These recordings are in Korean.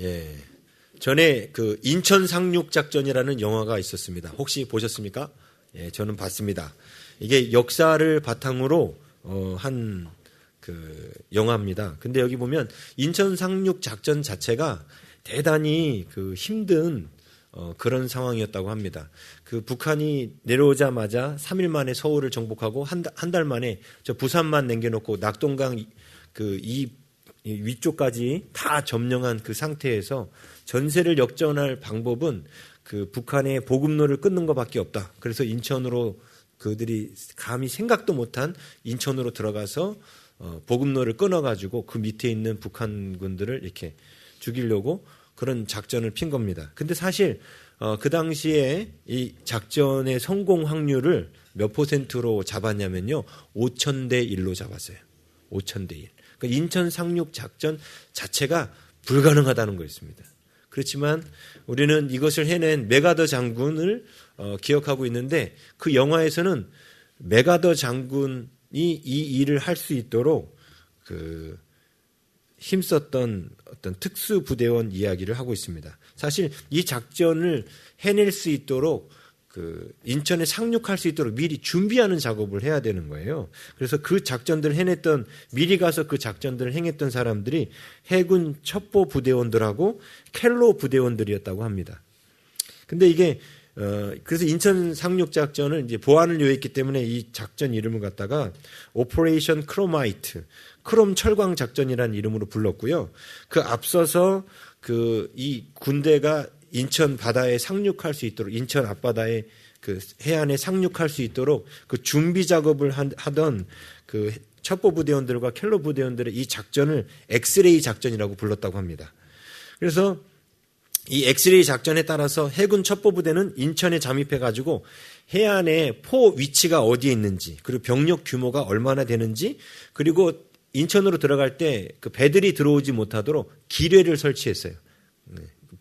예. 전에 그 인천 상륙 작전이라는 영화가 있었습니다. 혹시 보셨습니까? 예, 저는 봤습니다. 이게 역사를 바탕으로 한 그 영화입니다. 근데 여기 보면 인천 상륙 작전 자체가 대단히 그 힘든 그런 상황이었다고 합니다. 그 북한이 내려오자마자 3일 만에 서울을 정복하고 한 달 만에 저 부산만 남겨놓고 낙동강 이 위쪽까지 다 점령한 그 상태에서 전세를 역전할 방법은 그 북한의 보급로를 끊는 것밖에 없다. 그래서 인천으로 그들이 감히 생각도 못한 인천으로 들어가서 보급로를 끊어가지고 그 밑에 있는 북한군들을 이렇게 죽이려고 그런 작전을 핀 겁니다. 근데 사실 그 당시에 이 작전의 성공 확률을 몇 %로 잡았냐면요. 5,000대 1로 잡았어요. 5,000대 1. 그러니까 인천 상륙 작전 자체가 불가능하다는 거였습니다. 그렇지만 우리는 이것을 해낸 메가더 장군을 기억하고 있는데 그 영화에서는 메가더 장군이 이 일을 할 수 있도록 그 힘썼던 어떤 특수부대원 이야기를 하고 있습니다. 사실 이 작전을 해낼 수 있도록 그 인천에 상륙할 수 있도록 미리 준비하는 작업을 해야 되는 거예요. 그래서 그 작전들을 해냈던 미리 가서 그 작전들을 행했던 사람들이 해군 첩보 부대원들하고 켈로 부대원들이었다고 합니다. 근데 이게 그래서 인천 상륙 작전을 이제 보안을 요했기 때문에 이 작전 이름을 갖다가 오퍼레이션 크로마이트, 크롬 철광 작전이라는 이름으로 불렀고요. 그 앞서서 그 이 군대가 인천 바다에 상륙할 수 있도록 인천 앞바다에 그 해안에 상륙할 수 있도록 그 준비 작업을 하던 그 첩보 부대원들과 켈로 부대원들의 이 작전을 엑스레이 작전이라고 불렀다고 합니다. 그래서 이 엑스레이 작전에 따라서 해군 첩보부대는 인천에 잠입해가지고 해안의 포 위치가 어디에 있는지 그리고 병력 규모가 얼마나 되는지 그리고 인천으로 들어갈 때 그 배들이 들어오지 못하도록 기뢰를 설치했어요.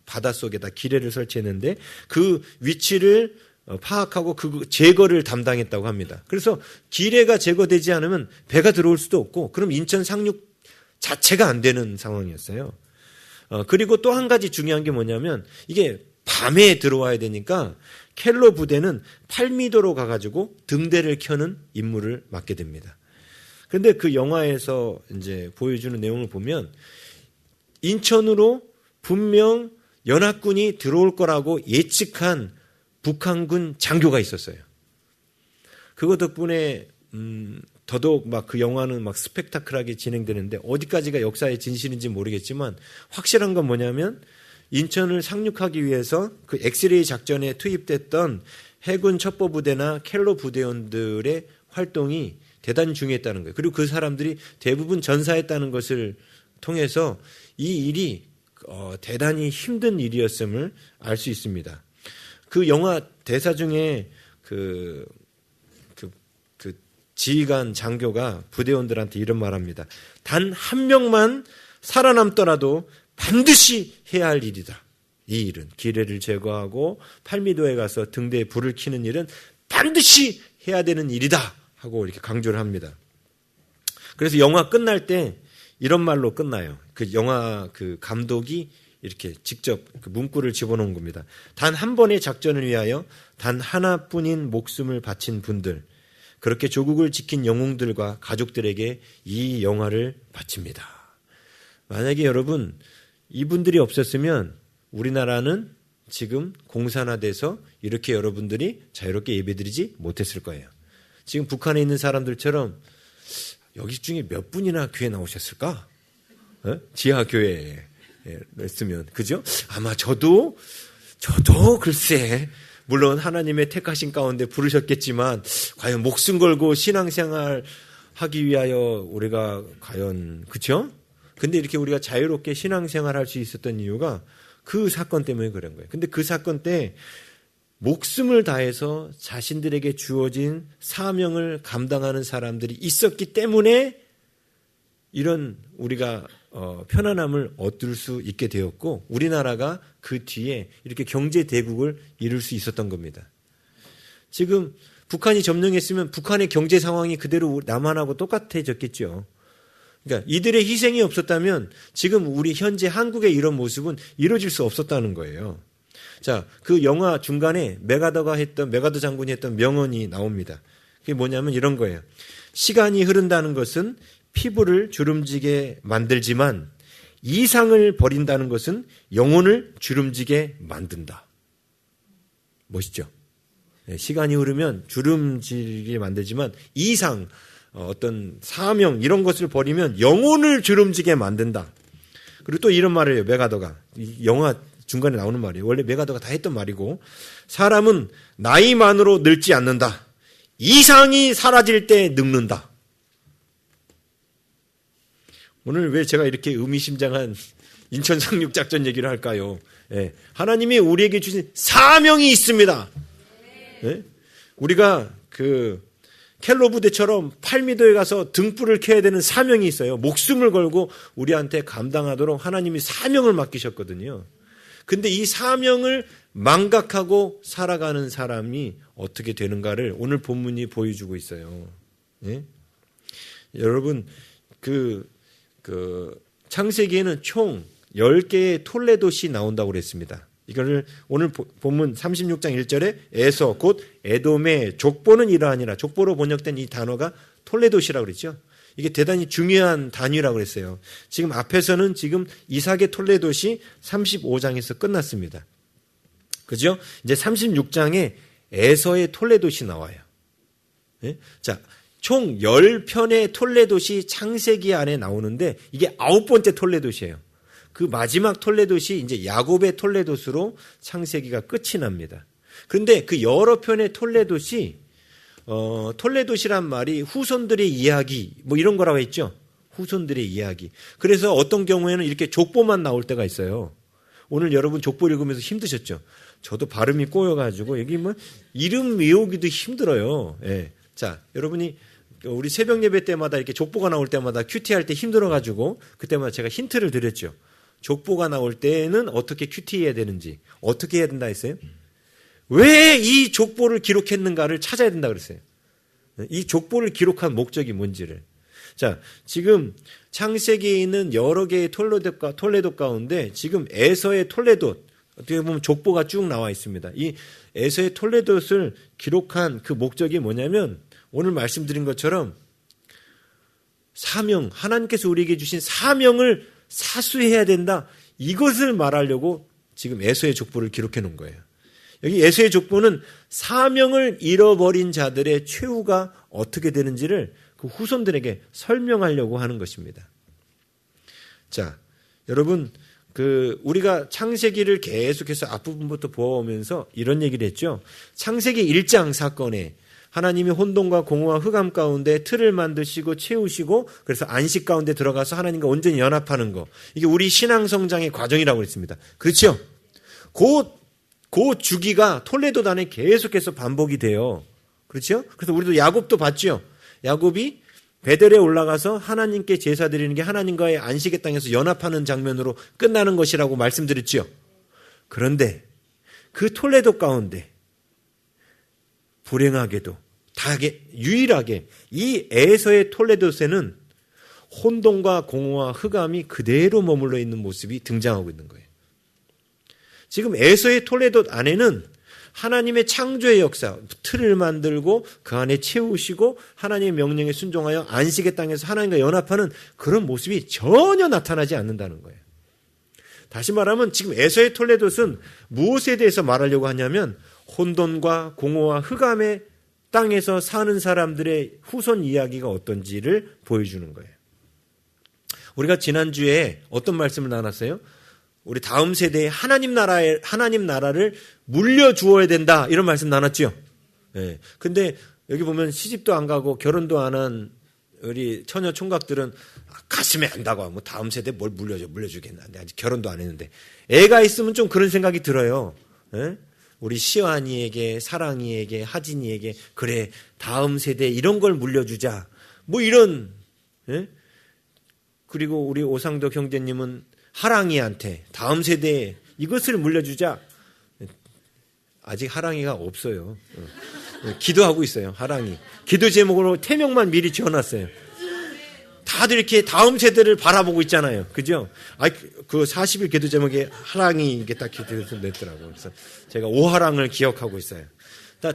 바닷속에다 기뢰를 설치했는데 그 위치를 파악하고 그 제거를 담당했다고 합니다. 그래서 기뢰가 제거되지 않으면 배가 들어올 수도 없고 그럼 인천 상륙 자체가 안 되는 상황이었어요. 그리고 또 한 가지 중요한 게 뭐냐면 이게 밤에 들어와야 되니까 켈로 부대는 8미도로 가가지고 등대를 켜는 임무를 맡게 됩니다. 그런데 그 영화에서 이제 보여주는 내용을 보면 인천으로 분명 연합군이 들어올 거라고 예측한 북한군 장교가 있었어요. 그거 덕분에 더더욱 막 그 영화는 막 스펙타클하게 진행되는데 어디까지가 역사의 진실인지 모르겠지만 확실한 건 뭐냐면 인천을 상륙하기 위해서 그 엑스레이 작전에 투입됐던 해군 첩보부대나 켈로 부대원들의 활동이 대단히 중요했다는 거예요. 그리고 그 사람들이 대부분 전사했다는 것을 통해서 이 일이 대단히 힘든 일이었음을 알 수 있습니다. 그 영화 대사 중에 그 지휘관 장교가 부대원들한테 이런 말합니다. 단 한 명만 살아남더라도 반드시 해야 할 일이다. 이 일은 기뢰를 제거하고 8미도에 가서 등대에 불을 켜는 일은 반드시 해야 되는 일이다 하고 이렇게 강조를 합니다. 그래서 영화 끝날 때 이런 말로 끝나요. 그 영화 그 감독이 이렇게 직접 그 문구를 집어넣은 겁니다. 단 한 번의 작전을 위하여 단 하나뿐인 목숨을 바친 분들, 그렇게 조국을 지킨 영웅들과 가족들에게 이 영화를 바칩니다. 만약에 여러분 이분들이 없었으면 우리나라는 지금 공산화돼서 이렇게 여러분들이 자유롭게 예배드리지 못했을 거예요. 지금 북한에 있는 사람들처럼 여기 중에 몇 분이나 교회 나오셨을까? 지하교회에 있으면 그죠? 아마 저도 글쎄 물론 하나님의 택하신 가운데 부르셨겠지만 과연 목숨 걸고 신앙생활 하기 위하여 우리가 과연 그렇죠? 근데 이렇게 우리가 자유롭게 신앙생활 할 수 있었던 이유가 그 사건 때문에 그런 거예요. 근데 그 사건 때 목숨을 다해서 자신들에게 주어진 사명을 감당하는 사람들이 있었기 때문에 이런 우리가 편안함을 얻을 수 있게 되었고 우리나라가 그 뒤에 이렇게 경제 대국을 이룰 수 있었던 겁니다. 지금 북한이 점령했으면 북한의 경제 상황이 그대로 남한하고 똑같아졌겠죠. 그러니까 이들의 희생이 없었다면 지금 우리 현재 한국의 이런 모습은 이루어질 수 없었다는 거예요. 자, 그 영화 중간에 메가더 장군이 했던 명언이 나옵니다. 그게 뭐냐면 이런 거예요. 시간이 흐른다는 것은 피부를 주름지게 만들지만 이상을 버린다는 것은 영혼을 주름지게 만든다. 멋있죠? 시간이 흐르면 주름지게 만들지만 이상, 어떤 사명 이런 것을 버리면 영혼을 주름지게 만든다. 그리고 또 이런 말을 해요. 메가더가. 이 영화 중간에 나오는 말이에요. 원래 메가더가 다 했던 말이고 사람은 나이만으로 늙지 않는다. 이상이 사라질 때 늙는다. 오늘 왜 제가 이렇게 의미심장한 인천 상륙작전 얘기를 할까요? 예, 하나님이 우리에게 주신 사명이 있습니다. 예? 우리가 그 켈로 부대처럼 8미터에 가서 등불을 켜야 되는 사명이 있어요. 목숨을 걸고 우리한테 감당하도록 하나님이 사명을 맡기셨거든요. 근데 이 사명을 망각하고 살아가는 사람이 어떻게 되는가를 오늘 본문이 보여주고 있어요. 예? 여러분, 그 창세기에는 총 10개의 톨레도시 나온다고 그랬습니다. 이거를 오늘 본문 36장 1절에 에서 곧 에돔의 족보는 이러하니라. 족보로 번역된 이 단어가 톨레도시라고 그랬죠. 이게 대단히 중요한 단위라고 그랬어요. 지금 앞에서는 지금 이삭의 톨레도시 35장에서 끝났습니다. 그죠? 이제 36장에 에서의 톨레도시 나와요. 네? 자, 총 10편의 톨레도시 창세기 안에 나오는데 이게 9번째 톨레도시예요. 그 마지막 톨레도시 이제 야곱의 톨레도스로 창세기가 끝이 납니다. 그런데 그 여러 편의 톨레도시, 톨레도시란 말이 후손들의 이야기 뭐 이런 거라고 했죠. 후손들의 이야기. 그래서 어떤 경우에는 이렇게 족보만 나올 때가 있어요. 오늘 여러분 족보 읽으면서 힘드셨죠? 저도 발음이 꼬여가지고 여기 뭐 이름 외우기도 힘들어요. 예. 자, 여러분이 우리 새벽 예배 때마다 이렇게 족보가 나올 때마다 큐티할 때 힘들어가지고 그때마다 제가 힌트를 드렸죠. 족보가 나올 때는 어떻게 큐티해야 되는지, 어떻게 해야 된다 했어요? 왜 이 족보를 기록했는가를 찾아야 된다 그랬어요. 이 족보를 기록한 목적이 뭔지를. 자, 지금 창세기에 있는 여러 개의 톨레도 가운데 지금 에서의 톨레도, 어떻게 보면 족보가 쭉 나와 있습니다. 이 에서의 톨레도를 기록한 그 목적이 뭐냐면 오늘 말씀드린 것처럼 사명, 하나님께서 우리에게 주신 사명을 사수해야 된다. 이것을 말하려고 지금 에서의 족보를 기록해 놓은 거예요. 여기 에서의 족보는 사명을 잃어버린 자들의 최후가 어떻게 되는지를 그 후손들에게 설명하려고 하는 것입니다. 자, 여러분, 우리가 창세기를 계속해서 앞부분부터 보아오면서 이런 얘기를 했죠. 창세기 1장 사건에 하나님이 혼돈과 공허와 흑암 가운데 틀을 만드시고 채우시고 그래서 안식 가운데 들어가서 하나님과 온전히 연합하는 거. 이게 우리 신앙 성장의 과정이라고 했습니다. 그렇죠? 그 주기가 톨레도 단에 계속해서 반복이 돼요. 그렇죠? 그래서 우리도 야곱도 봤죠. 야곱이 베델에 올라가서 하나님께 제사 드리는 게 하나님과의 안식의 땅에서 연합하는 장면으로 끝나는 것이라고 말씀드렸죠. 그런데 그 톨레도 가운데 불행하게도 유일하게 이 에서의 톨레도세는 혼돈과 공허와 흑암이 그대로 머물러 있는 모습이 등장하고 있는 거예요. 지금 에서의 톨레도 안에는 하나님의 창조의 역사, 틀을 만들고 그 안에 채우시고 하나님의 명령에 순종하여 안식의 땅에서 하나님과 연합하는 그런 모습이 전혀 나타나지 않는다는 거예요. 다시 말하면 지금 에서의 톨레도는 무엇에 대해서 말하려고 하냐면 혼돈과 공허와 흑암의 땅에서 사는 사람들의 후손 이야기가 어떤지를 보여주는 거예요. 우리가 지난주에 어떤 말씀을 나눴어요? 우리 다음 세대에 하나님 나라를 물려주어야 된다 이런 말씀 나눴죠. 예. 근데 여기 보면 시집도 안 가고 결혼도 안 한 우리 처녀 총각들은 갔으면 한다고 하고 다음 세대에 뭘 물려주겠는데 아직 결혼도 안 했는데 애가 있으면 좀 그런 생각이 들어요. 예? 우리 시완이에게 사랑이에게 하진이에게 그래 다음 세대에 이런 걸 물려주자 뭐 이런. 예? 그리고 우리 오상덕 형제님은 하랑이한테 다음 세대에 이것을 물려주자. 아직 하랑이가 없어요. 기도하고 있어요. 하랑이. 기도 제목으로 태명만 미리 지어놨어요. 다들 이렇게 다음 세대를 바라보고 있잖아요. 그죠? 그 40일 기도 제목에 하랑이 이게 딱 냈더라고요. 그래서 제가 오하랑을 기억하고 있어요.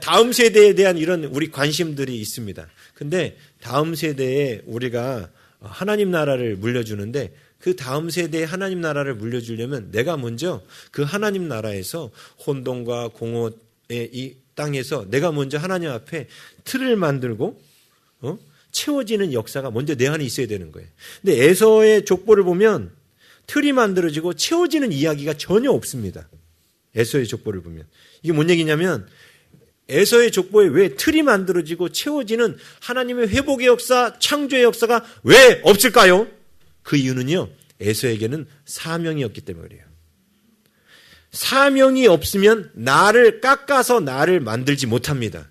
다음 세대에 대한 이런 우리 관심들이 있습니다. 근데 다음 세대에 우리가 하나님 나라를 물려주는데 그 다음 세대에 하나님 나라를 물려주려면 내가 먼저 그 하나님 나라에서 혼돈과 공허의 이 땅에서 내가 먼저 하나님 앞에 틀을 만들고 채워지는 역사가 먼저 내 안에 있어야 되는 거예요. 근데 에서의 족보를 보면 틀이 만들어지고 채워지는 이야기가 전혀 없습니다. 에서의 족보를 보면. 이게 뭔 얘기냐면 에서의 족보에 왜 틀이 만들어지고 채워지는 하나님의 회복의 역사, 창조의 역사가 왜 없을까요? 그 이유는요, 에서에게는 사명이 없기 때문에 그래요. 사명이 없으면 나를 깎아서 나를 만들지 못합니다.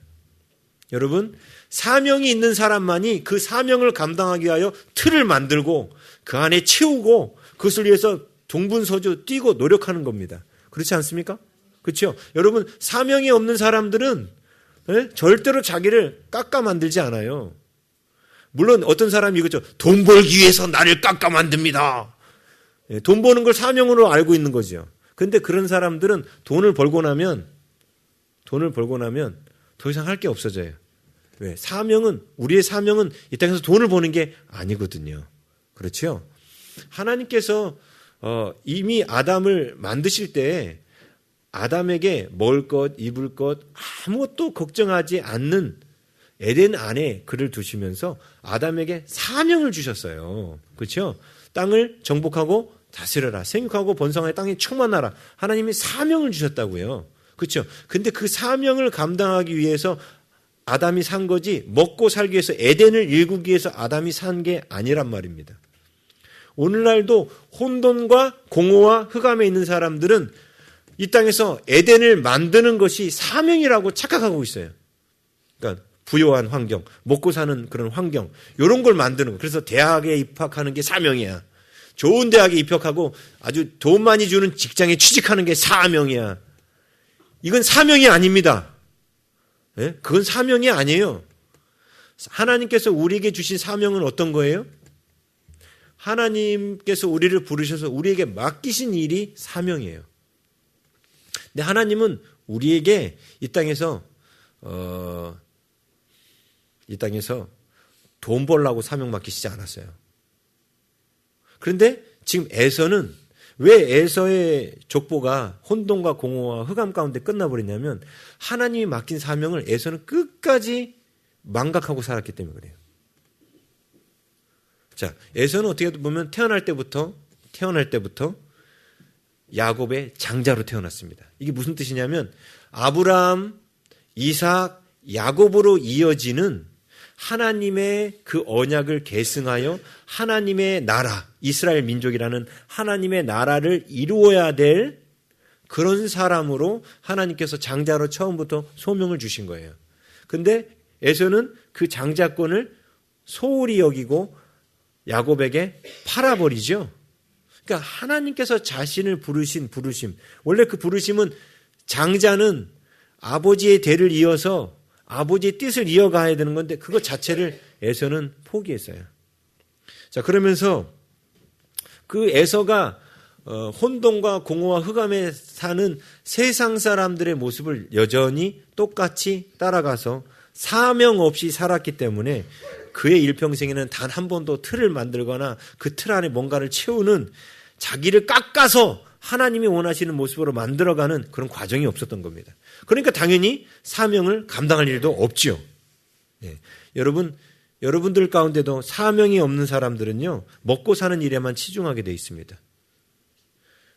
여러분, 사명이 있는 사람만이 그 사명을 감당하기 위하여 틀을 만들고 그 안에 채우고 그것을 위해서 동분서주 뛰고 노력하는 겁니다. 그렇지 않습니까? 그렇죠? 여러분, 사명이 없는 사람들은 절대로 자기를 깎아 만들지 않아요. 물론 어떤 사람이 이거죠. 돈 벌기 위해서 나를 깎아 만듭니다. 돈 버는 걸 사명으로 알고 있는 거죠. 근데 그런 사람들은 돈을 벌고 나면 더 이상 할 게 없어져요. 왜? 우리의 사명은 이 땅에서 돈을 버는 게 아니거든요. 그렇죠? 하나님께서 이미 아담을 만드실 때 아담에게 먹을 것, 입을 것 아무것도 걱정하지 않는 에덴 안에 그를 두시면서 아담에게 사명을 주셨어요. 그렇죠? 땅을 정복하고 다스려라. 생육하고 번성하여 땅에 충만하라. 하나님이 사명을 주셨다고요. 그렇죠? 근데 그 사명을 감당하기 위해서 아담이 산 거지 먹고 살기 위해서 에덴을 일구기 위해서 아담이 산 게 아니란 말입니다. 오늘날도 혼돈과 공허와 흑암에 있는 사람들은 이 땅에서 에덴을 만드는 것이 사명이라고 착각하고 있어요. 그러니까 부요한 환경, 먹고 사는 그런 환경, 이런 걸 만드는 거. 그래서 대학에 입학하는 게 사명이야. 좋은 대학에 입학하고 아주 돈 많이 주는 직장에 취직하는 게 사명이야. 이건 사명이 아닙니다. 네? 그건 사명이 아니에요. 하나님께서 우리에게 주신 사명은 어떤 거예요? 하나님께서 우리를 부르셔서 우리에게 맡기신 일이 사명이에요. 근데 하나님은 우리에게 이 땅에서 돈 벌라고 사명 맡기시지 않았어요. 그런데 지금 에서는 왜 에서의 족보가 혼돈과 공허와 흑암 가운데 끝나버리냐면 하나님이 맡긴 사명을 에서는 끝까지 망각하고 살았기 때문에 그래요. 자, 에서는 어떻게 보면 태어날 때부터 야곱의 장자로 태어났습니다. 이게 무슨 뜻이냐면 아브라함, 이삭, 야곱으로 이어지는 하나님의 그 언약을 계승하여 하나님의 나라, 이스라엘 민족이라는 하나님의 나라를 이루어야 될 그런 사람으로 하나님께서 장자로 처음부터 소명을 주신 거예요. 근데 에서는 그 장자권을 소홀히 여기고 야곱에게 팔아버리죠. 그러니까 하나님께서 자신을 부르심, 원래 그 부르심은 장자는 아버지의 대를 이어서 아버지의 뜻을 이어가야 되는 건데 그것 자체를 에서는 포기했어요. 자, 그러면서 그 에서가 혼돈과 공허와 흑암에 사는 세상 사람들의 모습을 여전히 똑같이 따라가서 사명 없이 살았기 때문에 그의 일평생에는 단 한 번도 틀을 만들거나 그 틀 안에 뭔가를 채우는 자기를 깎아서 하나님이 원하시는 모습으로 만들어가는 그런 과정이 없었던 겁니다. 그러니까 당연히 사명을 감당할 일도 없지요. 예. 여러분들 가운데도 사명이 없는 사람들은요, 먹고 사는 일에만 치중하게 돼 있습니다.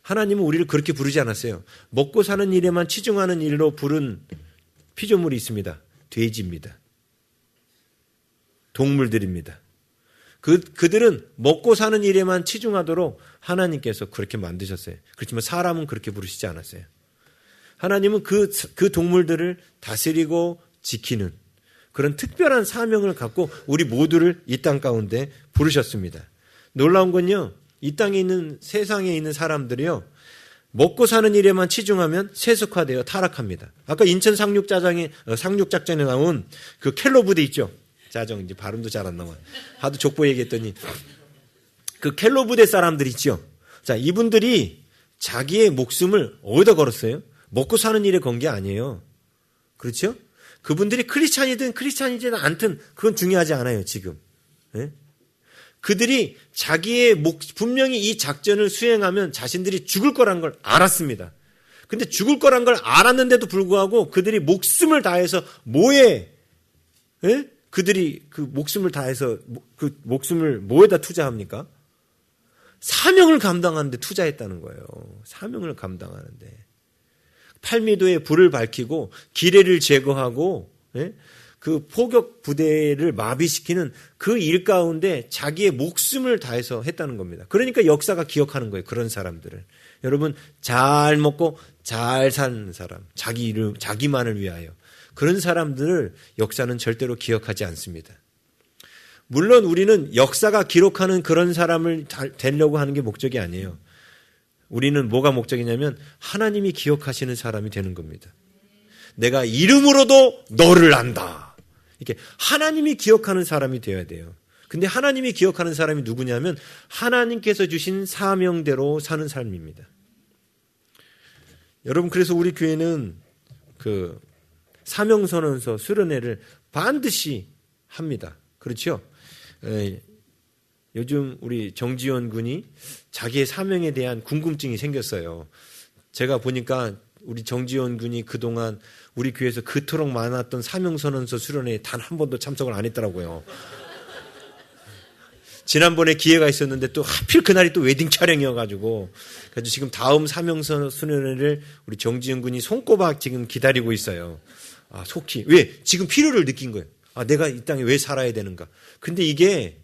하나님은 우리를 그렇게 부르지 않았어요. 먹고 사는 일에만 치중하는 일로 부른 피조물이 있습니다. 돼지입니다. 동물들입니다. 그들은 먹고 사는 일에만 치중하도록 하나님께서 그렇게 만드셨어요. 그렇지만 사람은 그렇게 부르시지 않았어요. 하나님은 그 동물들을 다스리고 지키는 그런 특별한 사명을 갖고 우리 모두를 이 땅 가운데 부르셨습니다. 놀라운 건요, 이 땅에 있는 세상에 있는 사람들이요, 먹고 사는 일에만 치중하면 세속화되어 타락합니다. 아까 인천 상륙작전에 나온 그 켈로 부대 있죠. 자정, 이제 발음도 잘 안 나와. 하도 족보 얘기했더니. 그 켈로 부대 사람들 있죠. 자, 이분들이 자기의 목숨을 어디다 걸었어요? 먹고 사는 일에 건 게 아니에요. 그렇죠? 그분들이 크리스찬이든 크리스찬이든 않든 그건 중요하지 않아요, 지금. 예? 그들이 자기의 분명히 이 작전을 수행하면 자신들이 죽을 거란 걸 알았습니다. 근데 죽을 거란 걸 알았는데도 불구하고 그들이 목숨을 다해서 뭐에, 예? 그들이 그 목숨을 다해서 그 목숨을 뭐에다 투자합니까? 사명을 감당하는데 투자했다는 거예요. 사명을 감당하는데. 팔미도에 불을 밝히고 기뢰를 제거하고, 예? 그 포격 부대를 마비시키는 그 일 가운데 자기의 목숨을 다해서 했다는 겁니다. 그러니까 역사가 기억하는 거예요. 그런 사람들을. 여러분, 잘 먹고 잘 사는 사람, 자기만을 위하여. 그런 사람들을 역사는 절대로 기억하지 않습니다. 물론 우리는 역사가 기록하는 그런 사람을 되려고 하는 게 목적이 아니에요. 우리는 뭐가 목적이냐면 하나님이 기억하시는 사람이 되는 겁니다. 내가 이름으로도 너를 안다. 이렇게 하나님이 기억하는 사람이 되어야 돼요. 근데 하나님이 기억하는 사람이 누구냐면 하나님께서 주신 사명대로 사는 삶입니다. 여러분, 그래서 우리 교회는 그 사명선언서 수련회를 반드시 합니다. 그렇죠? 요즘 우리 정지원 군이 자기의 사명에 대한 궁금증이 생겼어요. 제가 보니까 우리 정지원 군이 그동안 우리 교회에서 그토록 많았던 사명선언서 수련회에 단 한 번도 참석을 안 했더라고요. 지난번에 기회가 있었는데 또 하필 그날이 또 웨딩 촬영이어가지고 그래서 지금 다음 사명선언서 수련회를 우리 정지원 군이 손꼽아 지금 기다리고 있어요. 아, 속히. 왜? 지금 필요를 느낀 거예요. 아, 내가 이 땅에 왜 살아야 되는가. 근데 이게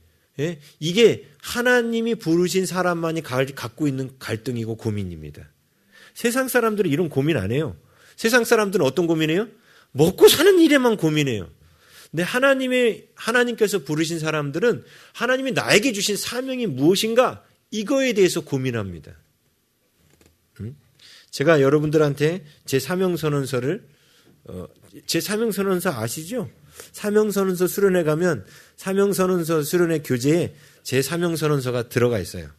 하나님이 부르신 사람만이 갖고 있는 갈등이고 고민입니다. 세상 사람들은 이런 고민 안 해요. 세상 사람들은 어떤 고민해요? 먹고 사는 일에만 고민해요. 근데 하나님께서 부르신 사람들은 하나님이 나에게 주신 사명이 무엇인가 이거에 대해서 고민합니다. 제가 여러분들한테 제 사명선언서 아시죠? 사명선언서 수련회 가면 사명선언서 수련회 교재에 제 사명선언서가 들어가 있어요.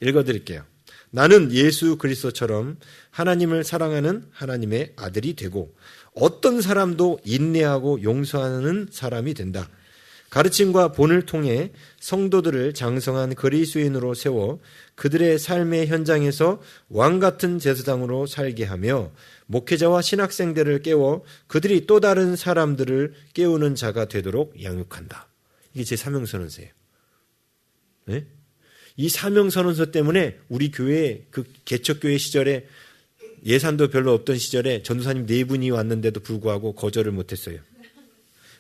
읽어드릴게요. 나는 예수 그리스도처럼 하나님을 사랑하는 하나님의 아들이 되고 어떤 사람도 인내하고 용서하는 사람이 된다. 가르침과 본을 통해 성도들을 장성한 그리스도인으로 세워 그들의 삶의 현장에서 왕같은 제사장으로 살게 하며 목회자와 신학생들을 깨워 그들이 또 다른 사람들을 깨우는 자가 되도록 양육한다. 이게 제 사명선언서예요. 네? 이 사명선언서 때문에 우리 교회 그 개척교회 시절에 예산도 별로 없던 시절에 전도사님 4분이 왔는데도 불구하고 거절을 못했어요.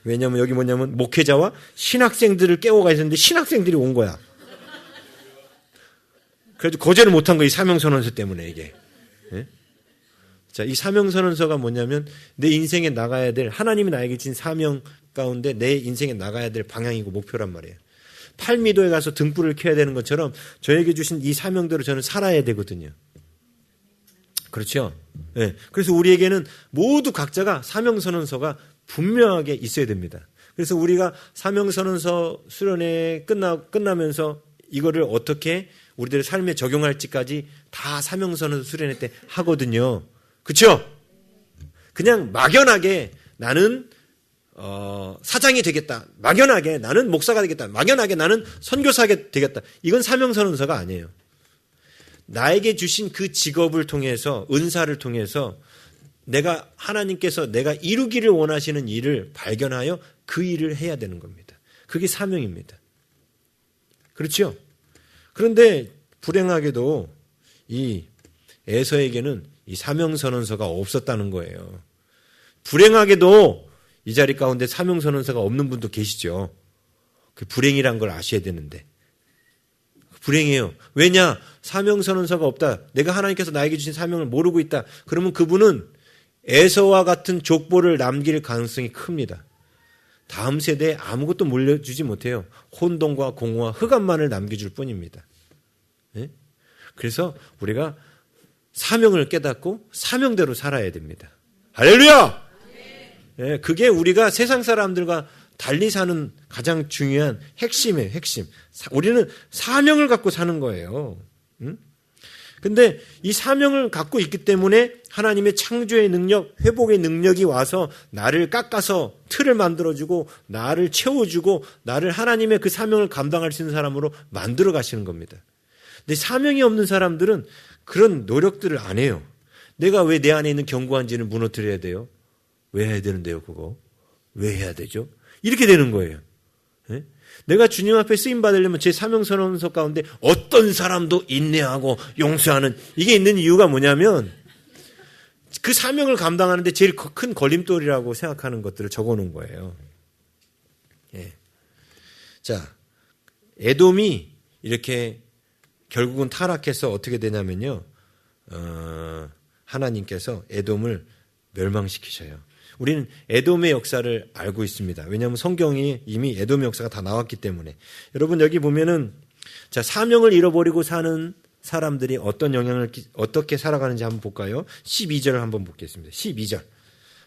왜냐하면 여기 뭐냐면 목회자와 신학생들을 깨워가 있었는데 신학생들이 온 거야. 그래도 거절을 못한 거야. 이 사명선언서 때문에 이게. 네? 자, 이 사명선언서가 뭐냐면 내 인생에 나가야 될 하나님이 나에게 준 사명 가운데 내 인생에 나가야 될 방향이고 목표란 말이에요. 팔미도에 가서 등불을 켜야 되는 것처럼 저에게 주신 이 사명대로 저는 살아야 되거든요. 그렇죠? 네. 그래서 우리에게는 모두 각자가 사명선언서가 분명하게 있어야 됩니다. 그래서 우리가 사명선언서 수련회 끝나면서 이거를 어떻게 우리들의 삶에 적용할지까지 다 사명선언서 수련회 때 하거든요. 그렇죠? 그냥 막연하게 나는 사장이 되겠다. 막연하게 나는 목사가 되겠다. 막연하게 나는 선교사가 되겠다. 이건 사명선언서가 아니에요. 나에게 주신 그 직업을 통해서 은사를 통해서 하나님께서 내가 이루기를 원하시는 일을 발견하여 그 일을 해야 되는 겁니다. 그게 사명입니다. 그렇죠? 그런데 불행하게도 이 에서에게는 이 사명선언서가 없었다는 거예요. 불행하게도 이 자리 가운데 사명선언서가 없는 분도 계시죠. 그 불행이란 걸 아셔야 되는데. 불행해요. 왜냐? 사명선언서가 없다. 내가 하나님께서 나에게 주신 사명을 모르고 있다. 그러면 그분은 에서와 같은 족보를 남길 가능성이 큽니다. 다음 세대에 아무것도 물려주지 못해요. 혼돈과 공허와 흑암만을 남겨줄 뿐입니다. 네? 그래서 우리가 사명을 깨닫고 사명대로 살아야 됩니다. 할렐루야! 네, 그게 우리가 세상 사람들과 달리 사는 가장 중요한 핵심이에요. 핵심. 우리는 사명을 갖고 사는 거예요. 근데 이 사명을 갖고 있기 때문에 하나님의 창조의 능력, 회복의 능력이 와서 나를 깎아서 틀을 만들어주고 나를 채워주고 나를 하나님의 그 사명을 감당할 수 있는 사람으로 만들어 가시는 겁니다. 근데 사명이 없는 사람들은 그런 노력들을 안 해요. 내가 왜 내 안에 있는 견고한지를 무너뜨려야 돼요? 왜 해야 되는데요, 그거? 왜 해야 되죠? 이렇게 되는 거예요. 네? 내가 주님 앞에 쓰임 받으려면 제 사명선언서 가운데 어떤 사람도 인내하고 용서하는 이게 있는 이유가 뭐냐면 그 사명을 감당하는데 제일 큰 걸림돌이라고 생각하는 것들을 적어놓은 거예요. 예. 자, 에돔이 이렇게 결국은 타락해서 어떻게 되냐면요, 하나님께서 에돔을 멸망시키셔요. 우리는 에돔의 역사를 알고 있습니다. 왜냐하면 성경이 이미 에돔의 역사가 다 나왔기 때문에. 여러분 여기 보면은 자, 사명을 잃어버리고 사는 사람들이 어떤 영향을 어떻게 살아가는지 한번 볼까요? 12절을 한번 보겠습니다. 12절